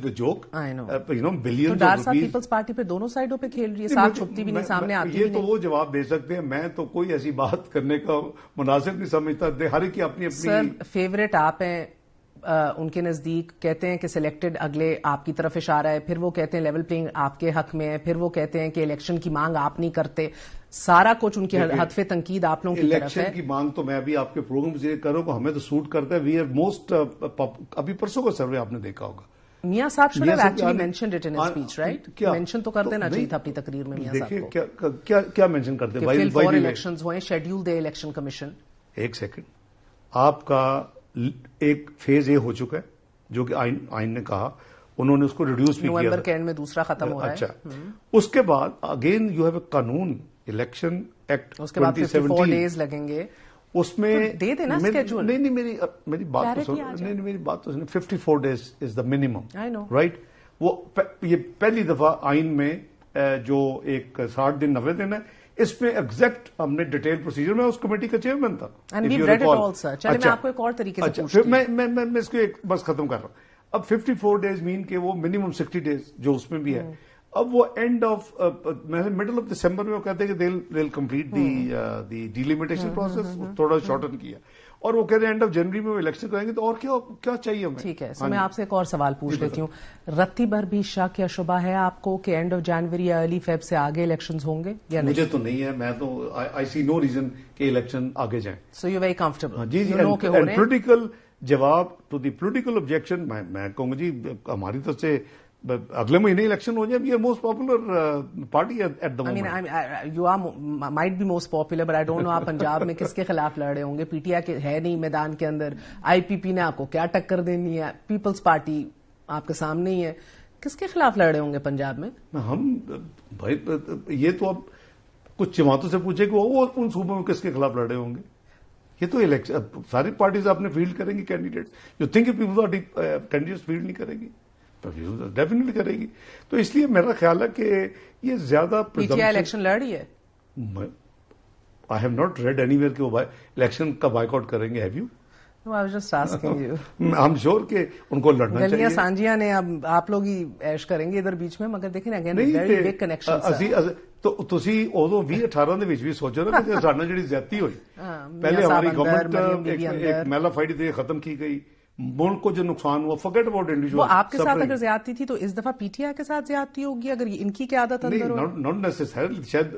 a joke? Billion. Dar صاحب پیپلز پارٹی پہ دونوں سائڈوں پہ کھیل رہی ہے، ساتھ چھپتی بھی نہیں، سامنے آتی بھی نہیں. یہ تو وہ جواب دے سکتے ہیں، میں تو کوئی ایسی بات کرنے کا مناسب نہیں سمجھتا. ہر ایک کی اپنی سر فیوریٹ آپ ہیں ان کے نزدیک، کہتے ہیں کہ سلیکٹڈ اگلے آپ کی طرف اشارہ ہے، پھر وہ کہتے ہیں لیول پلینگ آپ کے حق میں ہے، پھر وہ کہتے ہیں کہ الیکشن کی مانگ آپ نہیں کرتے. سارا کچھ ان کی ہدف تنقید آپ لوگوں کی طرف ہے. الیکشن کی مانگ تو میں ابھی آپ کے پروگرام سے کروں کہ ہمیں تو سوٹ کرتا ہے. وی آر موسٹ، ابھی پرسوں کا سروے آپ نے دیکھا ہوگا. میاں صاحب should have actually mentioned it in his speech, right? Mention تو کر دینا چاہیے تھا اپنی تقریر میں میاں صاحب کو. دیکھیے کیا مینشن کرتے ہیں؟ فور الیکشنز ہوئے، شیڈیول دے الیکشن کمیشن. ایک سیکنڈ، آپ کا ایک فیز اے ہو چکا ہے جو کہ آئین نے کہا، انہوں نے اس کو ریڈیوس بھی کیا. نومبر کے اینڈ میں دوسرا ختم ہو رہا ہے. اچھا، اس کے بعد اگین یو ہیو اے قانون الیکشن ایکٹ، اس کے بعد 54 ڈیز لگیں گے. اس میں دے دینا اسکیجول. نہیں میری بات تو سن، میری بات تو سن. 54 days is the minimum, right? وہ یہ پہلی دفعہ آئین میں جو ایک 60 دن 90 دن ہے، اس میں ایگزیکٹ ہم نے ڈیٹیل پروسیجر، میں اس کمیٹی کا چیئرمین تھا. چلے میں آپ کو ایک اور طریقے سے پھر میں اس کو ایک بس ختم کر رہا ہوں. اب 54 ڈیز مین کہ وہ منیمم 60 ڈیز جو اس میں بھی ہے. اب وہ اینڈ آف مڈل آف دسمبر میں وہ کہتے ہیں کہ they'll complete دی ڈیلیمیٹیشن پروسیس، تھوڑا شارٹن کیا، اور وہ کہتے ہیں اینڈ آف جنوری میں وہ الیکشن کریں گے. تو اور کیا چاہیے ہمیں؟ ٹھیک ہے. میں آپ سے ایک اور سوال پوچھ لیتی ہوں. رتی بھر بھی شک یا شبہ ہے آپ کو کہ اینڈ آف جنوری یا ارلی فیب سے آگے الیکشنز ہوں گے یا نہیں؟ مجھے تو نہیں ہے، میں تو آئی سی نو ریزن کہ الیکشن آگے جائیں. So you very comfortable. جی پولیٹیکل جواب ٹو دی پولیٹیکل آبجیکشن میں کہوں گا جی ہماری طرف سے اگلے مہینے الیکشن ہو جائے. Most popular party at the moment. You are might be most popular but I don't know آپ پنجاب میں کس کے خلاف لڑ رہے ہوں گے. پی ٹی آئی ہے نہیں میدان کے اندر، آئی پی پی نے آپ کو کیا ٹکر دینی ہے، پیپلز پارٹی آپ کے سامنے ہی ہے. کس کے خلاف لڑ رہے ہوں گے پنجاب میں؟ ہم بھائی یہ تو اب کچھ جماعتوں سے پوچھے کہ وہ ان صوبوں میں کس کے خلاف لڑ رہے ہوں گے. یہ تو الیکشن ساری پارٹیز اپنے فیلڈ کریں گی candidates. You think people candidates field نہیں کریں گی؟ ڈیفینیٹلی کرے گی. تو اس لیے میرا خیال ہے کہ یہ زیادہ پی ٹی آئی الیکشن لڑ رہی ہے. I have not read any where کہ وہ الیکشن کا بائیک آؤٹ کریں گے. Have you? I was just asking you. I'm sure کہ ان کو لڑنا چاہیے. گلیاں سانجیاں نے اب آپ لوگ ہی ایش کریں گے ادھر بیچ میں، مگر دیکھیں اگین ویری بگ کنیکشن. تو تسی ادو 2018 دے وچ بھی سوچو نا کہ ساڈے نال جڑی زیادتی ہوئی، پہلے ہماری گورنمنٹ ایک میلا فائٹ تھی ختم کی گئی، ملک کو جو نقصان ہوا فورگیٹ اباؤٹ انڈیویجول. وہ آپ کے ساتھ اگر زیادتی تھی تو اس دفعہ پی ٹی آئی کے ساتھ زیادتی ہوگی اگر ان کی قیادت اندر ہو؟ Not necessary. شاید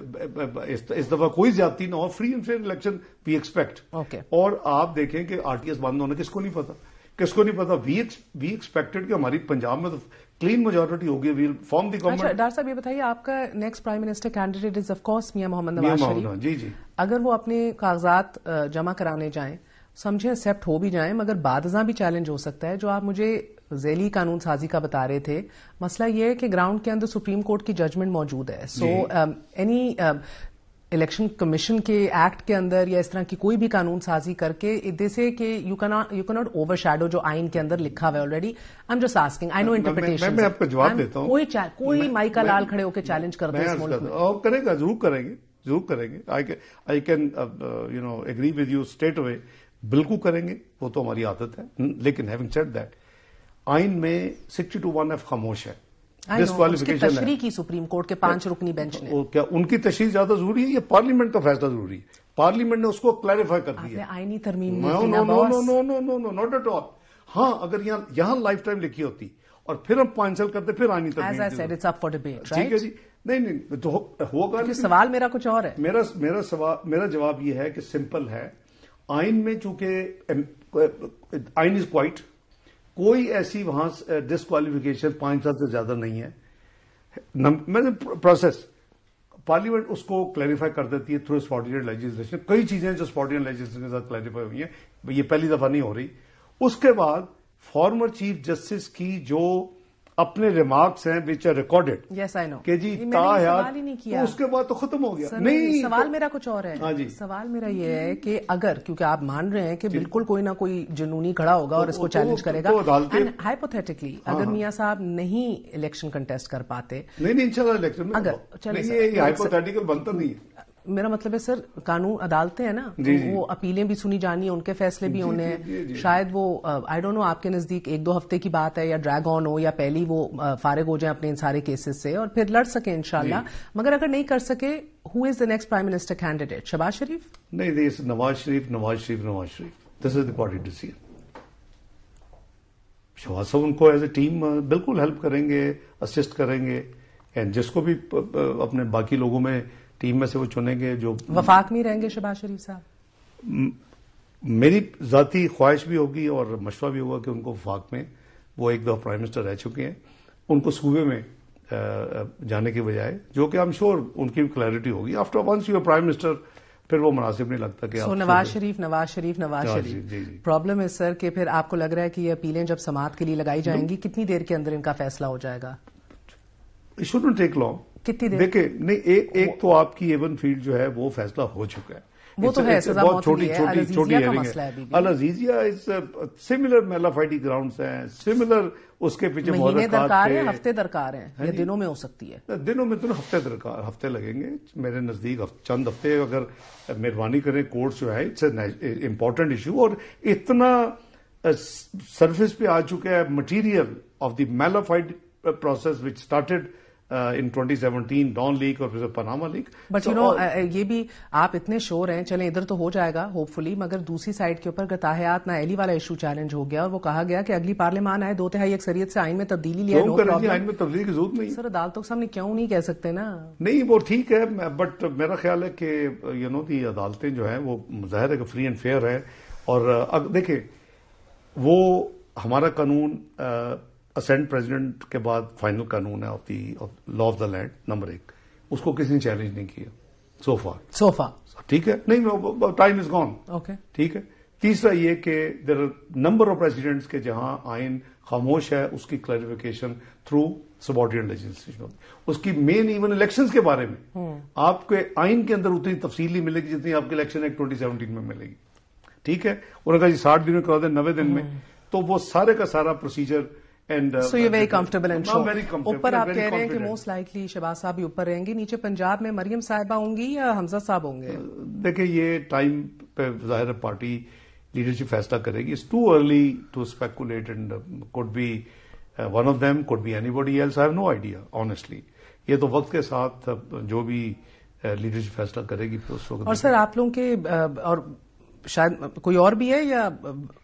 اس دفعہ کوئی زیادتی نہ ہو. Free and fair election we expect. اور آپ دیکھیں کہ آر ٹی ایس بند ہونا کس کو نہیں پتا، کس کو نہیں پتا. وی ایکسپیکٹڈ کہ ہماری پنجاب میں تو کلین میجورٹی ہوگی. Will form the government. Doctor صاحب یہ بتائیے، آپ کا next prime minister candidate is of course Mian Muhammad Nawaz Sharif. جی اگر وہ اپنے کاغذات جمع کرانے جائیں، سمجھیں ایکسیپٹ ہو بھی جائیں، مگر بعد ازاں بھی چیلنج ہو سکتا ہے. جو آپ مجھے ذیلی قانون سازی کا بتا رہے تھے، مسئلہ یہ ہے کہ گراؤنڈ کے اندر سپریم کورٹ کی ججمنٹ موجود ہے. سو اینی الیکشن کمیشن کے ایکٹ کے اندر یا اس طرح کی کوئی بھی قانون سازی کر کے جیسے کہ یو کی ناٹ اوور شیڈو جو آئین کے اندر لکھا ہوا ہے already. I am just asking. I know interpretation. میں آپ کو جواب دیتا ہوں. کوئی مائیکا لال کھڑے ہو کے چیلنج کر دے اس ملک میں. کرے گا، ضرور کریں گے. I can agree with you straight away. بالکل کریں گے، وہ تو ہماری عادت ہے. لیکن ہیونگ سیڈ دیٹ، آئین میں 60-1F خاموش ہے. تشریح کی سپریم کورٹ کے 5 رکنی بینچ نے. کیا ان کی تشریح زیادہ ضروری ہے یا پارلیمنٹ کا فیصلہ ضروری ہے؟ پارلیمنٹ نے اس کو کلیریفائی کر دیا. آئینی ترمیم ناٹ ایٹ آل. ہاں اگر یہاں لائف ٹائم لکھی ہوتی اور پھر ہم 5 سال کرتے پھر آئینی ترمیم. ٹھیک ہے جی. نہیں تو ہوگا. سوال میرا کچھ اور ہے. میرا جواب یہ ہے کہ سمپل ہے. آئین میں چونکہ آئین از کوائٹ، کوئی ایسی وہاں ڈسکوالیفیکیشن 5 سال سے زیادہ نہیں ہے. میں نے پروسیس پارلیمنٹ اس کو کلیریفائی کر دیتی ہے تھرو اسپاٹینیٹ لیجسلیشن. کئی چیزیں جو اسپاٹینیٹ لیجسلیشن کے ساتھ کلیریفائی ہوئی ہیں, یہ پہلی دفعہ نہیں ہو رہی. اس کے بعد فارمر چیف جسٹس کی جو اپنے ریمارکس ہیں وچ آر ریکارڈڈ یس آئی نو کہ جی سوال ہی نہیں کیا, اس کے بعد تو ختم ہو گیا. نہیں, سوال میرا کچھ اور ہے. ہاں جی, سوال میرا یہ ہے کہ اگر کیونکہ آپ مان رہے ہیں کہ بالکل کوئی نہ کوئی جنونی کھڑا ہوگا اور اس کو چیلنج کرے گا, ہائپوتھیٹیکلی اگر میاں صاحب نہیں الیکشن کنٹیسٹ کر پاتے, نہیں انشاءاللہ الیکشن اگر یہ ہائپوتھیٹیکل بنتا نہیں ہے. میرا مطلب ہے سر قانون عدالتیں ہیں نا, وہ اپیلیں بھی سنی جانی ہیں, ان کے فیصلے بھی ہونے ہیں. شاید وہ آئی ڈونٹ نو آپ کے نزدیک 1-2 ہفتے کی بات ہے یا ڈریگ آن ہو, یا پہلی وہ فارغ ہو جائیں اپنے ان سارے کیسز سے اور پھر لڑ سکیں انشاءاللہ. مگر اگر نہیں کر سکے, who is the next prime minister candidate? Shahbaz Sharif? نہیں, Nawaz Sharif. This is the party decision. Shahbaz صاحب ان کو ایز اے ٹیم بالکل ہیلپ کریں گے, اسسٹ کریں گے, اینڈ جس کو بھی اپنے باقی لوگوں میں ٹیم میں سے وہ چنیں گے. جو وفاق میں رہیں گے شہباز شریف صاحب؟ میری ذاتی خواہش بھی ہوگی اور مشورہ بھی ہوگا کہ ان کو وفاق میں, وہ ایک دفعہ پرائم منسٹر رہ چکے ہیں, ان کو صوبے میں جانے کے بجائے, جو کہ ہم شور ان کی کلیئرٹی ہوگی after once you prime minister, پھر وہ مناسب نہیں لگتا کہ نواز شریف. پرابلم ہے سر کہ پھر آپ کو لگ رہا ہے کہ یہ اپیلیں جب سماعت کے لیے لگائی جائیں گی, کتنی دیر کے اندر ان کا فیصلہ ہو جائے گا؟ It shouldn't take long. کتنی دیر؟ دیکھیں, نہیں, ایک تو آپ کی ایون فیلڈ جو ہے وہ فیصلہ ہو چکا ہے, وہ تو ہے, بہت چھوٹی ہے. العزیزیہ از سملر میلافائٹی گراؤنڈز ہیں, سملر اس کے پیچھے مہینے درکار ہیں, ہفتے درکار ہیں, یا دنوں میں ہو سکتی ہے؟ دنوں میں تو ہفتے درکار, ہفتے لگیں گے میرے نزدیک. چند ہفتے اگر مہربانی کریں کورٹس جو ہے, اٹس اے امپورٹنٹ ایشو, اور اتنا سرفیس پہ آ چکا ہے material of the malafide process which started in 2017 Dawn leak اور پھر Panama leak. But you know یہ بھی آپ اتنے شور ہیں, چلیں ادھر تو ہو جائے گا ہوپ فلی, مگر دوسری سائڈ کے اوپر گتاحیات نااہلی والا ایشو چیلنج ہو گیا, اور وہ کہا گیا کہ اگلی پارلیمان آئے 2/3 اکثریت سے آئین میں تبدیلی لیا. آئین میں تبدیلی کی ضرورت نہیں سر, عدالتوں کے سامنے کیوں نہیں کہہ سکتے نا؟ نہیں, وہ ٹھیک ہے, بٹ میرا خیال ہے کہ دی عدالتیں جو ہیں وہ ظاہر ہے کہ فری اینڈ فیئر ہے. اور دیکھیں, وہ ہمارا قانون اسینٹ پریزیڈنٹ کے بعد فائنل قانون ہے of the law of the land number 1, اس کو کسی نے چیلنج نہیں کیا سو فار. ٹھیک ہے, نہیں, ٹائم از گون. ٹھیک ہے. تیسرا یہ کہ there are number of precedents کے جہاں آئین خاموش ہے, اس کی کلیریفیکیشن تھرو سبارڈینیٹ لیجسلیشن. اس کی مین ایون الیکشنز کے بارے میں آپ کے آئین کے اندر اتنی تفصیل نہیں ملے گی جتنی آپ کے الیکشن ایکٹ 2017 میں ملے گی. ٹھیک ہے. انہوں نے کہا جی 60 دن میں کرا دیں, 90 دن میں, تو وہ سارے کا سارا procedure. So you very comfortable and شور. اوپر آپ کہہ رہے ہیں کہ موسٹ لائکلی شہباز صاحب بھی اوپر رہیں گے, نیچے پنجاب میں مریم صاحبہ ہوں گی یا حمزہ صاحب ہوں گے؟ دیکھیں, یہ ٹائم پہ ظاہر پارٹی لیڈرشپ فیصلہ کرے گی. It's too early to speculate, and could be one of them, could be anybody else. I have no idea honestly. یہ تو وقت کے ساتھ جو بھی لیڈرشپ فیصلہ کرے گی اس وقت. اور سر آپ لوگوں کے, اور شاید کوئی اور بھی ہے یا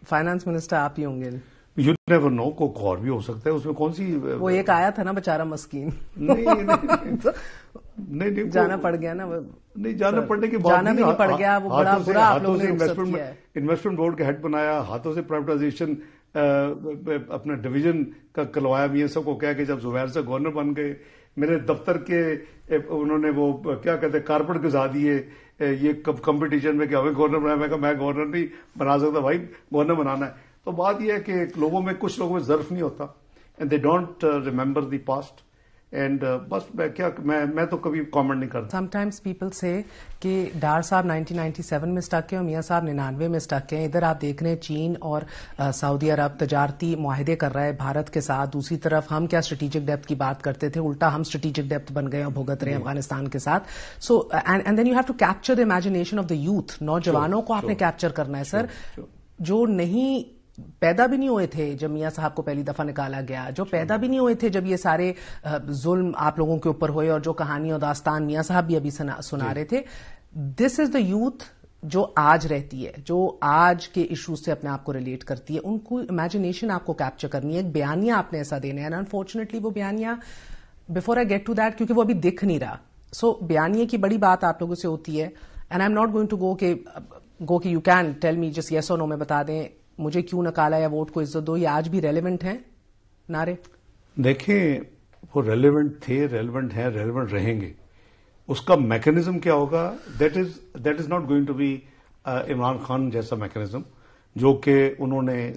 فائنانس منسٹر آپ ہی ہوں گے؟ یو نیور نو, کو اور بھی ہو سکتا ہے. اس میں کون سی, وہ ایک آیا تھا نا بیچارہ مسکین, نہیں جانا پڑ گیا نا. نہیں, جانا پڑنے کے بعد جانا بھی نہیں پڑ گیا, وہ بڑا برا آپ لوگوں نے انویسٹمنٹ بورڈ کا ہیڈ بنایا, ہاتھوں سے پرائیویٹائزیشن اپنا ڈویژن کا کلوایا. میاں سب کو کہا کہ جب زبیر سے گورنر بن گئے, میرے دفتر کے انہوں نے وہ کیا کہتے ہیں کارپٹ گزا دیے یہ کمپٹیشن میں کہ ہمیں گورنر بنایا. میں کہا میں گورنر نہیں بنا سکتا بھائی, گورنر بنانا ہے. تو بات یہ ہے کہ لوگوں میں, کچھ لوگوں میں ظرف نہیں ہوتا, and they don't remember the past, and بس میں تو کبھی کامنٹ نہیں کرتا. سم ٹائمز پیپل سے کہ ڈار صاحب 1997 میں اسٹک ہیں اور میاں صاحب 99 میں اسٹک ہیں. ادھر آپ دیکھ رہے ہیں چین اور سعودی عرب تجارتی معاہدے کر رہا ہے بھارت کے ساتھ, دوسری طرف ہم کیا اسٹریٹجک ڈیپتھ کی بات کرتے تھے, الٹا ہم اسٹریٹجک ڈیپتھ بن گئے اور بھگت رہے ہیں افغانستان کے ساتھ. So and then you have to capture the imagination of the youth. نوجوانوں کو آپ نے کیپچر کرنا ہے سر, جو نہیں پیدا بھی نہیں ہوئے تھے جب میاں صاحب کو پہلی دفعہ نکالا گیا, جو پیدا بھی نہیں ہوئے تھے جب یہ سارے ظلم آپ لوگوں کے اوپر ہوئے, اور جو کہانی اور داستان میاں صاحب بھی ابھی سنا رہے تھے. دس از دا یوتھ جو آج رہتی ہے, جو آج کے ایشوز سے اپنے آپ کو ریلیٹ کرتی ہے. ان کو امیجنیشن آپ کو کیپچر کرنی ہے, ایک بیانیہ آپ نے ایسا دینا ہے. انفارچونیٹلی وہ بیانیہ, before I get to that, کیونکہ وہ ابھی دکھ نہیں رہا. سو بیانیے کی بڑی بات آپ لوگوں سے ہوتی ہے, and I am not going to go کہ you can tell me just yes اور نو میں بتا دیں مجھے کیوں نکالا یا ووٹ کو عزت دو، یہ آج بھی ریلیونٹ ہیں نعرے؟ دیکھیں وہ ریلیونٹ تھے، ریلیونٹ ہیں، ریلیونٹ رہیں گے. اس کا میکنزم کیا ہوگا؟ That is not going to be Imran Khan جیسا میکنزم جو کہ انہوں نے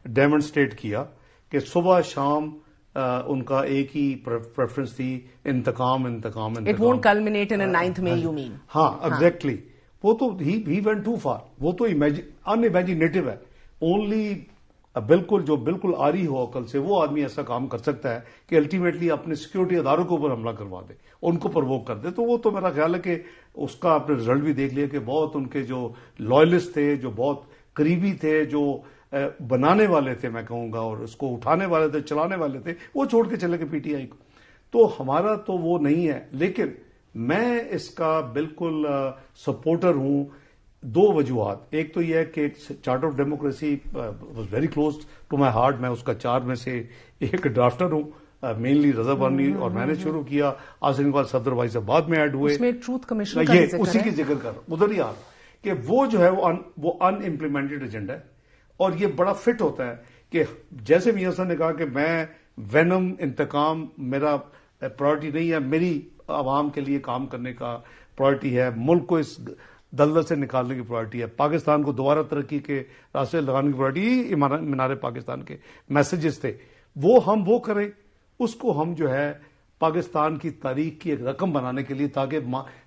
ڈیمونسٹریٹ کیا کہ صبح شام ان کا ایک ہی پریفرنس تھی، انتقام انتقام انتقام. It won't culminate in a 9th May, you mean? ہاں ایگزیکٹلی. وہ تو he went too far. وہ تو unimaginable ہے. اونلی بالکل جو بالکل آری ہو عقل سے وہ آدمی ایسا کام کر سکتا ہے کہ الٹیمیٹلی اپنے سیکورٹی اداروں کے اوپر حملہ کروا دے، ان کو پرووک کر دے. تو وہ تو میرا خیال ہے کہ اس کا آپ نے رزلٹ بھی دیکھ لیا کہ بہت ان کے جو لائلسٹ تھے، جو بہت قریبی تھے، جو بنانے والے تھے میں کہوں گا، اور اس کو اٹھانے والے تھے، چلانے والے تھے، وہ چھوڑ کے چلے گئے پی ٹی آئی کو. تو ہمارا تو وہ نہیں ہے. لیکن میں اس کا بالکل سپورٹر ہوں. دو وجوہات. ایک تو یہ ہے کہ charter of democracy was very close to my heart. میں اس کا 4 میں سے ایک ڈرافٹر ہوں، مینلی رضا بانی، اور میں نے شروع کیا. آصف اقبال صفدر بھائی سے بعد میں ایڈ ہوئے. اس میں ٹروتھ کمیشن کا یہ اسی کی ذکر کر ادھر ہی آ کہ وہ جو ہے وہ ان امپلیمنٹڈ ایجنڈا ہے. اور یہ بڑا فٹ ہوتا ہے کہ جیسے میاں صاحب نے کہا کہ میں وینم انتقام میرا پرائرٹی نہیں ہے، میری عوام کے لیے کام کرنے کا پرائرٹی ہے، ملک کو اس دلدل سے نکالنے کی پرائرٹی ہے، پاکستان کو دوبارہ ترقی کے راستے لگانے کی پرائرٹی. مینار پاکستان کے میسجز تھے، وہ کریں. اس کو ہم جو ہے پاکستان کی تاریخ کی ایک رقم بنانے کے لیے، تاکہ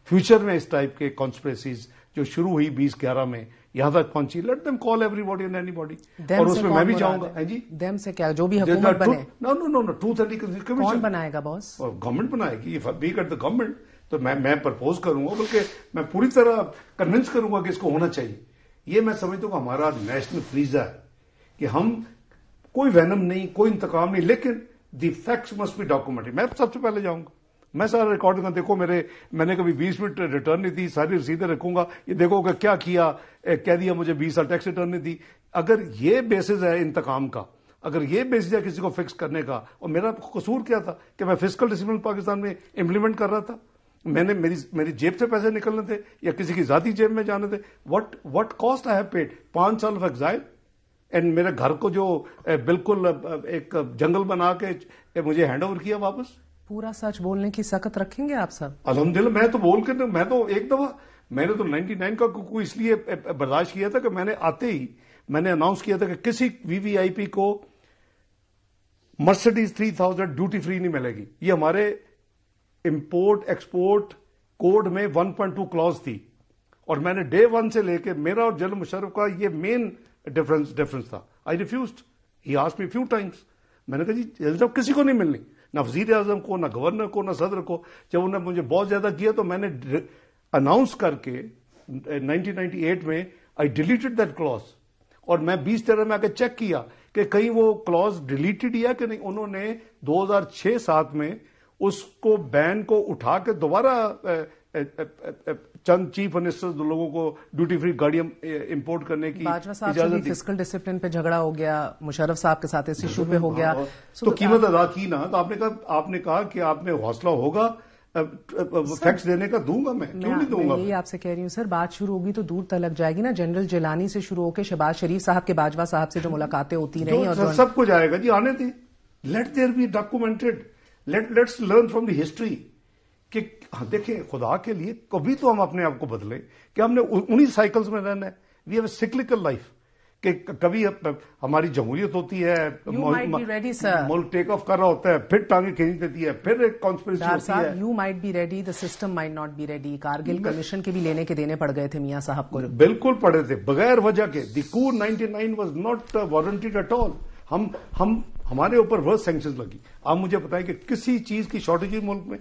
فیوچر میں اس ٹائپ کے کانسپریسیز جو شروع ہوئی 2011 میں یہاں تک پہنچی، let them call every body and any body. اور اس میں میں بھی چاہوں گا جی دیم سے کیا جو بھی حکومت بنے، نو ٹروتھ اینڈ ریکونسیلیشن کون بنائے گا باس؟ گورنمنٹ بنائے گی. Be at the government. تو میں پرپوز کروں گا، بلکہ میں پوری طرح کنونس کروں گا کہ اس کو ہونا چاہیے. یہ میں سمجھتا ہوں کہ ہمارا نیشنل فریضہ ہے کہ ہم کوئی وینم نہیں، کوئی انتقام نہیں، لیکن دی فیکٹس مسٹ بی ڈاکومنٹڈ. میں سب سے پہلے جاؤں گا، میں سارا ریکارڈنگ دیکھو میں نے کبھی 20 منٹ ریٹرن نہیں دی، ساری رسیدیں رکھوں گا. یہ دیکھو کہ کیا کیا، کہہ دیا مجھے 20 سال ٹیکس ریٹرن نہیں دی. اگر یہ بیسز ہے انتقام کا، اگر یہ بیسز ہے کسی کو فکس کرنے کا، اور میرا قصور کیا تھا کہ میں فسکل ڈسپلن پاکستان میں امپلیمنٹ کر رہا تھا. میں نے میری جیب سے پیسے نکلنے تھے یا کسی کی ذاتی جیب میں جانے تھے. What cost I have paid 5 سال آف ایگزائل. اینڈ میرے گھر کو جو بالکل ایک جنگل بنا کے مجھے ہینڈ اوور کیا واپس. پورا سچ بولنے کی سخت رکھیں گے آپ سب؟ الحمدللہ. میں تو بول کے میں تو ایک دفعہ میں نے تو 99 کا کوئی اس لیے برداشت کیا تھا کہ میں نے آتے ہی میں نے اناؤنس کیا تھا کہ کسی VVIP کو مرسڈیز 3000 ڈیوٹی فری نہیں ملے گی. یہ ہمارے امپورٹ ایکسپورٹ کوڈ میں 1.2 کلوز تھی، اور میں نے ڈے 1 سے لے کے میرا اور جنرل مشرف کا یہ مین ڈفرنس تھا. آئی ریفیوزڈ. ہی آسکڈ می فیو ٹائمز. میں نے کہا جی جب کسی کو نہیں ملنی، نہ وزیر اعظم کو، نہ گورنر کو، نہ صدر کو. جب انہوں نے مجھے بہت زیادہ کیا تو میں نے اناؤنس کر کے 1998 میں آئی ڈیلیٹڈ دیٹ کلوز. اور میں 2013 میں آ کے چیک کیا کہ کہیں وہ کلوز ڈیلیٹڈ یا کہ نہیں. انہوں نے 2006-07 میں اس کو بین کو اٹھا کے دوبارہ چند چیف منسٹر لوگوں کو ڈیوٹی فری گاڑیاں امپورٹ کرنے کی اجازت دی. فسکل ڈسپلن پہ جھگڑا ہو گیا، مشرف صاحب کے ساتھ اس ایشو پہ ہو گیا تو قیمت ادا کی نا. تو آپ نے کہا کہ آپ میں حوصلہ ہوگا فیکٹس دینے کا. دوں گا، میں کیوں نہیں دوں گا. یہی آپ سے کہہ رہی ہوں سر، بات شروع ہوگی تو دور تلک جائے گی نا. جنرل جیلانی سے شروع ہو کے شہباز شریف صاحب کے باجوہ صاحب سے جو ملاقاتیں ہوتی رہی اور سب کچھ آئے گا جی. آنے دیں. Let there be documented. Let's learn from the history. کہ دیکھیں خدا کے لیے کبھی تو ہم اپنے آپ کو بدلیں کہ ہم نے انہی سائیکلز میں رہنا ہے. We have a cyclical life کہ کبھی ہماری جمہوریت ہوتی ہے، ملک ٹیک آف کر رہا ہوتا ہے، پھر ٹانگیں کھینچ دیتی ہے، پھر ایک کانسپریسی ہوتی ہے. You might be ready, the system might not be ready. Kargil commission کے بھی لینے کے دینے پڑ گئے تھے میاں صاحب کو. بالکل پڑے تھے بغیر وجہ کے. The coup 99 was not warranted at all. ہمارے اوپر وہ سینکشنز لگی. آپ مجھے بتائیں کہ کسی چیز کی شارٹیج ملک میں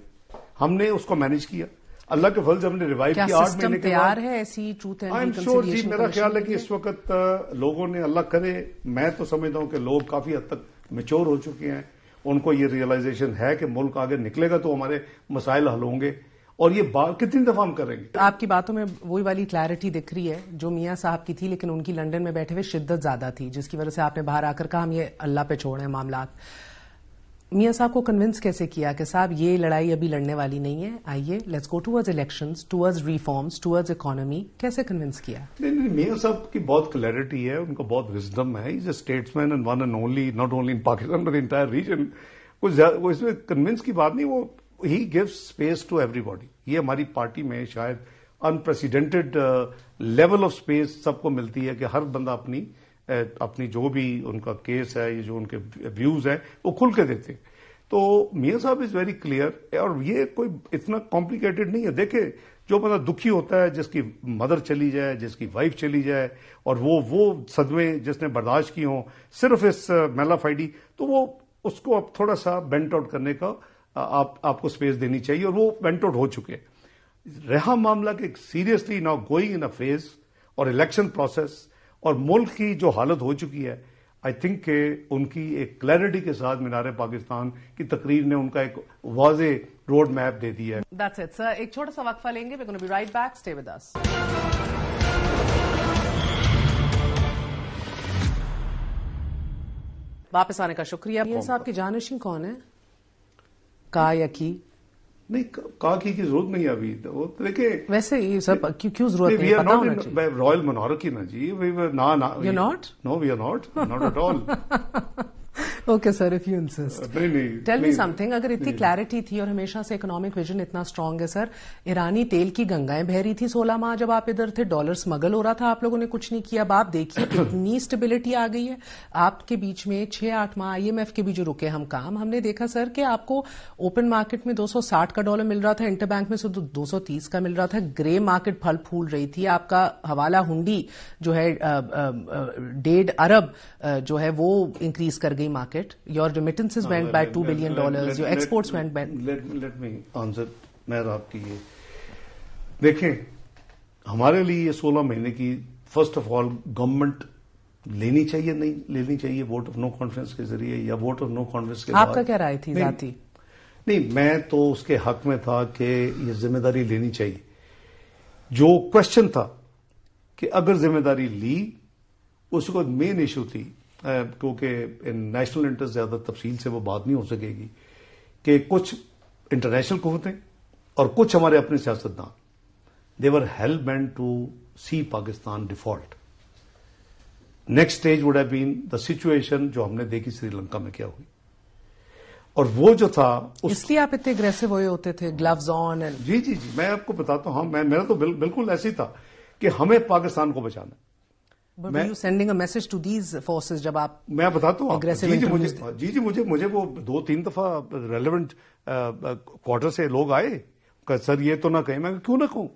ہم نے اس کو مینج کیا. اللہ کے فضل سے ہم نے ریوائو کیا 8 مہینے کے بعد. تیار ہے ایسی ٹروتھ اینڈ ریکنسیلیشن؟ جی میرا خیال ہے کہ اس وقت لوگوں نے، اللہ کرے، میں تو سمجھتا ہوں کہ لوگ کافی حد تک میچور ہو چکے ہیں. ان کو یہ ریئلائزیشن ہے کہ ملک آگے نکلے گا تو ہمارے مسائل حل ہوں گے. اور یہ بات کتنی دفعہ ہم کریں گے. آپ کی باتوں میں وہی والی کلیئرٹی دکھ رہی ہے جو میاں صاحب کی تھی، لیکن ان کی لنڈن میں بیٹھے ہوئے شدت زیادہ تھی، جس کی وجہ سے آپ نے باہر آ کر کہا ہم یہ اللہ پہ چھوڑیں معاملات. میاں صاحب کو کنونس کیسے کیا کہ صاحب یہ لڑائی ابھی لڑنے والی نہیں ہے, آئیے let's go towards elections, towards reforms, towards economy, کیسے کنونس کیا؟ نہیں, میاں صاحب کی بہت کلیئرٹی ہے, ان کا بہت وزڈم ہے. Is a statesman and one and only, not only in Pakistan but entire region. وہ اس میں کنونس کی بات نہیں, وہ ہی gives space to everybody. یہ ہماری پارٹی میں شاید انپریسیڈنٹڈ لیول آف اسپیس سب کو ملتی ہے کہ ہر بندہ اپنی جو بھی ان کا کیس ہے, یہ جو ان کے ویوز ہیں وہ کھل کے دیتے. تو میاں صاحب از ویری کلیئر, اور یہ کوئی اتنا کمپلیکیٹڈ نہیں ہے. دیکھیں, جو بندہ دکھی ہوتا ہے, جس کی مدر چلی جائے, جس کی وائف چلی جائے, اور وہ صدمے جس نے برداشت کی ہوں صرف اس میلا فائڈی, تو وہ اس کو اب تھوڑا سا بینٹ آؤٹ کرنے کا آپ کو اسپیس دینی چاہیے, اور وہ بینٹ آؤٹ ہو چکے. رہا معاملہ کہ seriously now going in a phase اور الیکشن پروسیس, اور ملک کی جو حالت ہو چکی ہے, آئی تھنک کہ ان کی ایک کلیئرٹی کے ساتھ مینار پاکستان کی تقریر نے ان کا ایک واضح روڈ میپ دے دیا ہے. That's it, sir. ایک چھوٹا سا وقفہ لیں گے. We're going to be right back. Stay with us. واپس آنے کا شکریہ. میاں صاحب کی جانشین کون ہے؟ کا یا کی؟ نہیں, کا کی ضرورت نہیں ہے ابھی. وہ دیکھیں ویسے ہی سب کیوں ضرورت نہیں, پتا ہونا چاہیے. رائل منارکی نا جی, You're not? No, we are not at all. Okay sir, if you insist. Tell me some thing, اگر اتنی نہیں. کلیئرٹی تھی اور ہمیشہ سے اکنامک ویژن اتنا اسٹرانگ ہے سر, ایرانی تیل کی گنگائیں بہ رہی تھی 16 ماہ جب آپ ادھر تھے, ڈالر اسمگل ہو رہا تھا, آپ لوگوں نے کچھ نہیں کیا. اب آپ دیکھیے کتنی اسٹیبلٹی آ گئی ہے آپ کے بیچ میں. 6-8 ماہ IMF کے بھی جو رکے ہم کام, ہم نے دیکھا سر کہ آپ کو اوپن مارکیٹ میں $260 کا مل رہا تھا, انٹر بینک میں سے 230 کا مل رہا تھا, گرے مارکیٹ پھل پھول رہی تھی. آپ کا حوالہ ہنڈی جو ہے 1.5 ارب جو ہے وہ انکریز کر گئی market. Your remittances went by $2 billion. Your exports went by. Let me answer. میں آپ کی یہ دیکھیں, ہمارے لیے یہ 16 مہینے کی فرسٹ آف آل گورنمنٹ لینی چاہیے, نہیں لینی چاہیے ووٹ آف نو کانفیڈنس کے ذریعے یا ووٹ آف نو کانفیڈنس کے بعد. آپ کا کیا رائے تھی ذاتی؟ نہیں, میں تو اس کے حق میں تھا کہ یہ ذمہ داری لینی چاہیے. جو کوشچن تھا کہ اگر ذمہ داری لی, اس کو مین ایشو تھی, کیونکہ نیشنل انٹرسٹ زیادہ تفصیل سے وہ بات نہیں ہو سکے گی, کہ کچھ انٹرنیشنل قوتیں اور کچھ ہمارے اپنے سیاستدان, they were hell bent to see Pakistan default. Next stage would have been the situation جو ہم نے دیکھی سری لنکا میں کیا ہوئی, اور وہ جو تھا اس لیے آپ اتنے اگریسو ہوئے ہوتے تھے, گلوز آن. جی میں آپ کو بتاتا ہوں, میرا تو بالکل ایسے ہی تھا کہ ہمیں پاکستان کو بچانا ہے. But were you sending a message to these forces جب آپ میں بتاتا ہوں aggressive مجھے وہ 2-3 دفعہ ریلیونٹ کوارٹر سے لوگ آئے کہ سر یہ تو نہ کہیں. میں کیوں نہ کہوں,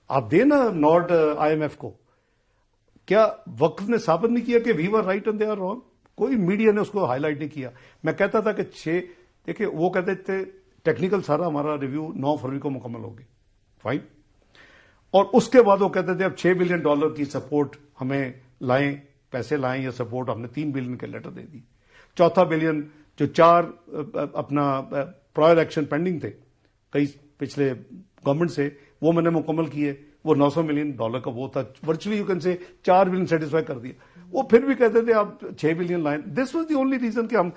آپ دیں نا نوٹ IMF کو. کیا وقت نے ثابت نہیں کیا کہ we were right and they are wrong? کوئی میڈیا نے اس کو ہائی لائٹ نہیں کیا. میں کہتا تھا کہ دیکھیں, وہ کہتے تھے ٹیکنیکل سارا ہمارا ریویو 9 فروری کو مکمل ہوگی, فائن, اور اس کے بعد وہ کہتے تھے اب $6 بلین کی سپورٹ ہمیں لائیں, پیسے لائیں یا سپورٹ. ہم نے $3 بلین کے لیٹر دے دی. 4 بلین جو 4 اپنا پرائر ایکشن پینڈنگ تھے کئی پچھلے گورنمنٹ سے, وہ میں نے مکمل کیے. وہ $900 ملین کا وہ تھا, virtually you can say 4 billion satisfy کر دیا. وہ پھر بھی کہتے تھے آپ 6 billion line. This was the only reason کہ ہم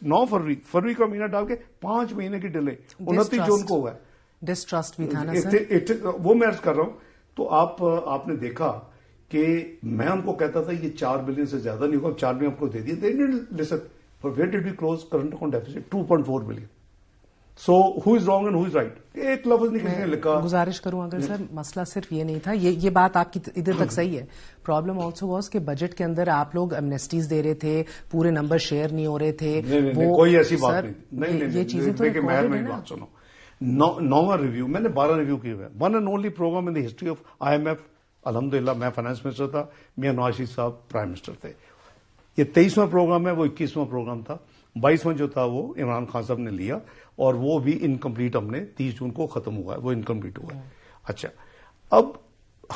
9 فروری کا مہینہ ڈال کے 5 مہینے کی ڈیلے 29 جون کو ہوا ہے. ڈسٹرسٹ بھی تھا نا سر, وہ میں عرض کر رہا ہوں. تو آپ نے دیکھا کہ میں ان کو کہتا تھا یہ 4 بلین سے زیادہ نہیں ہوگا, 4 بلین آپ کو دے دیا. Where did we close current account deficit 2.4 billion. So who is wrong and who is right, ایک لفظ نہیں کسی نے لکھا. گزارش کروں, اگر سر مسئلہ صرف یہ نہیں تھا, یہ بات آپ کی ادھر تک صحیح ہے. پرابلم آلسو واز کہ بجٹ کے اندر آپ لوگ ایمنیسٹیز دے رہے تھے, پورے نمبر شیئر نہیں ہو رہے تھے. کوئی ایسی بات نہیں. یہ چیزیں تو میری بات سنو, 9واں ریویو میں نے 12 ریویو کیے ہوئے. One and only program in the history of IMF. الحمدللہ میں فائنانس منسٹر تھا, میاں نواز شریف صاحب پرائم منسٹر تھے. یہ 23واں پروگرام ہے, وہ 21واں پروگرام تھا. 22واں جو تھا وہ عمران خان صاحب نے لیا, اور وہ بھی انکمپلیٹ ہم نے 30 جون کو ختم ہوا ہے, وہ انکمپلیٹ ہوا ہے. اچھا, اب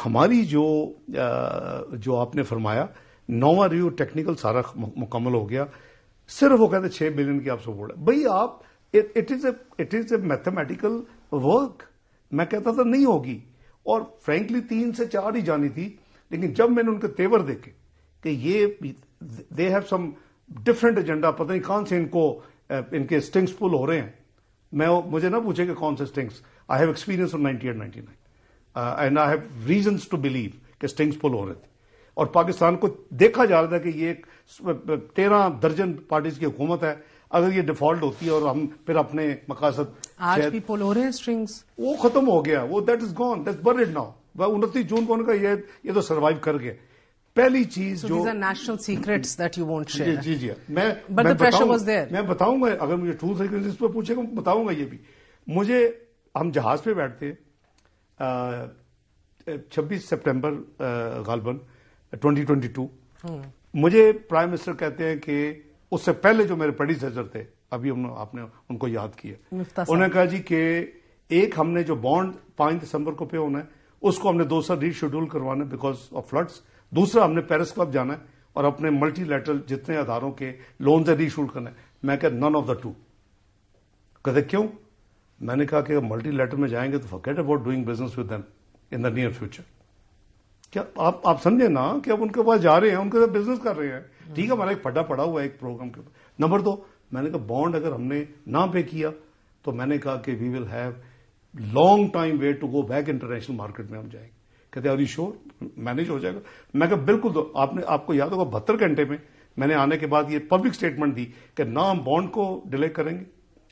ہماری جو آپ نے فرمایا 9واں ریویو ٹیکنیکل سارا مکمل ہو گیا, صرف وہ کہتے 6 بلین کی آپ سپورٹ ہے. بھائی آپ it is a mathematical work. میں کہتا تھا نہیں ہوگی, اور فرینکلی 3 سے 4 ہی جانی تھی. لیکن جب میں نے ان کے تیور دیکھے کہ یہ they have some different agenda, پتہ نہیں کہاں سے ان کو ان کے اسٹنگس پل ہو رہے ہیں، مجھے نہ پوچھے کہ کون سے stings. I have experience on 98 99 and I have reasons to believe کہ اسٹنگس پل ہو رہے تھے، اور پاکستان کو دیکھا جا رہا تھا کہ یہ ایک 13 درجن پارٹیز کی حکومت ہے. اگر یہ ڈیفالٹ ہوتی ہے اور ہم پھر اپنے مقاصد آج بھی پول ہو رہے ہیں اسٹرنگس، وہ ختم ہو گیا، وہ that is gone, that's bread now. 29 جون کو ان کا یہ تو سروائیو کر گئے. پہلی چیز جو national secrets that you won't share. جی میں بتاؤں گا، اگر مجھے ٹروتھ سیکرٹس پہ پوچھے گا بتاؤں گا. یہ بھی مجھے، ہم جہاز پہ بیٹھتے 26 سپٹمبر غالباً 2022، مجھے پرائم منسٹر کہتے ہیں کہ اس سے پہلے جو میرے پریڈیسیسر تھے، ابھی آپ نے ان کو یاد کیا، انہوں نے کہا جی کہ ایک ہم نے جو بانڈ 5 دسمبر کو پہ ہونا ہے اس کو ہم نے دوسرا ری شیڈول کروانا ہے بیکاز آف فلڈس. دوسرا ہم نے پیرس کلب جانا ہے اور اپنے ملٹی لیٹرل جتنے اداروں کے لون سے ری شیڈول کرنا ہے. میں کہا نن آف دا ٹو. کہتے کیوں؟ میں نے کہا کہ ملٹی لیٹر میں جائیں گے تو forget about doing business with them in the near future. کیا آپ سمجھے نا کہ اب ان کے پاس جا رہے ہیں، ان کے ساتھ بزنس کر رہے ہیں. ٹھیک ہے، ہمارا ایک پھڈا پڑا ہوا ہے ایک پروگرام کے اوپر. نمبر 2، میں نے کہا بانڈ اگر ہم نے نہ پے کیا تو میں نے کہا کہ we will have long time wait to go back international market میں ہم جائیں گے. کہتے آر یو شیور مینج ہو جائے گا؟ میں کہا بالکل. تو آپ کو یاد ہوگا 72 گھنٹے میں میں نے آنے کے بعد یہ پبلک اسٹیٹمنٹ دی کہ نہ ہم بانڈ کو ڈیلے کریں گے،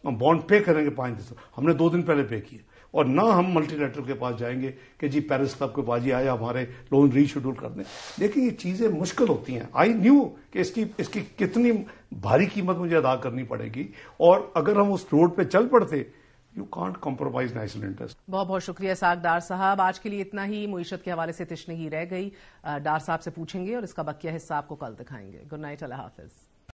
ہم بانڈ پے کریں گے 5 دسمبر. ہم نے 2 دن پہلے پے کیا. اور نہ ہم ملٹی لیٹرل کے پاس جائیں گے کہ جی پیرس کلب کے پاس جی آیا ہمارے لون ری شیڈول کر دیں. لیکن یہ چیزیں مشکل ہوتی ہیں. آئی نیو کہ اس کی کتنی بھاری قیمت مجھے ادا کرنی پڑے گی، اور اگر ہم اس روڈ پہ چل پڑتے you can't compromise national interest. بہت بہت شکریہ اسحاق ڈار صاحب. آج کے لیے اتنا ہی. معیشت کے حوالے سے تشنگی رہ گئی، ڈار صاحب سے پوچھیں گے اور اس کا بقیہ حصہ آپ کو کل دکھائیں گے. گڈ نائٹ، اللہ حافظ.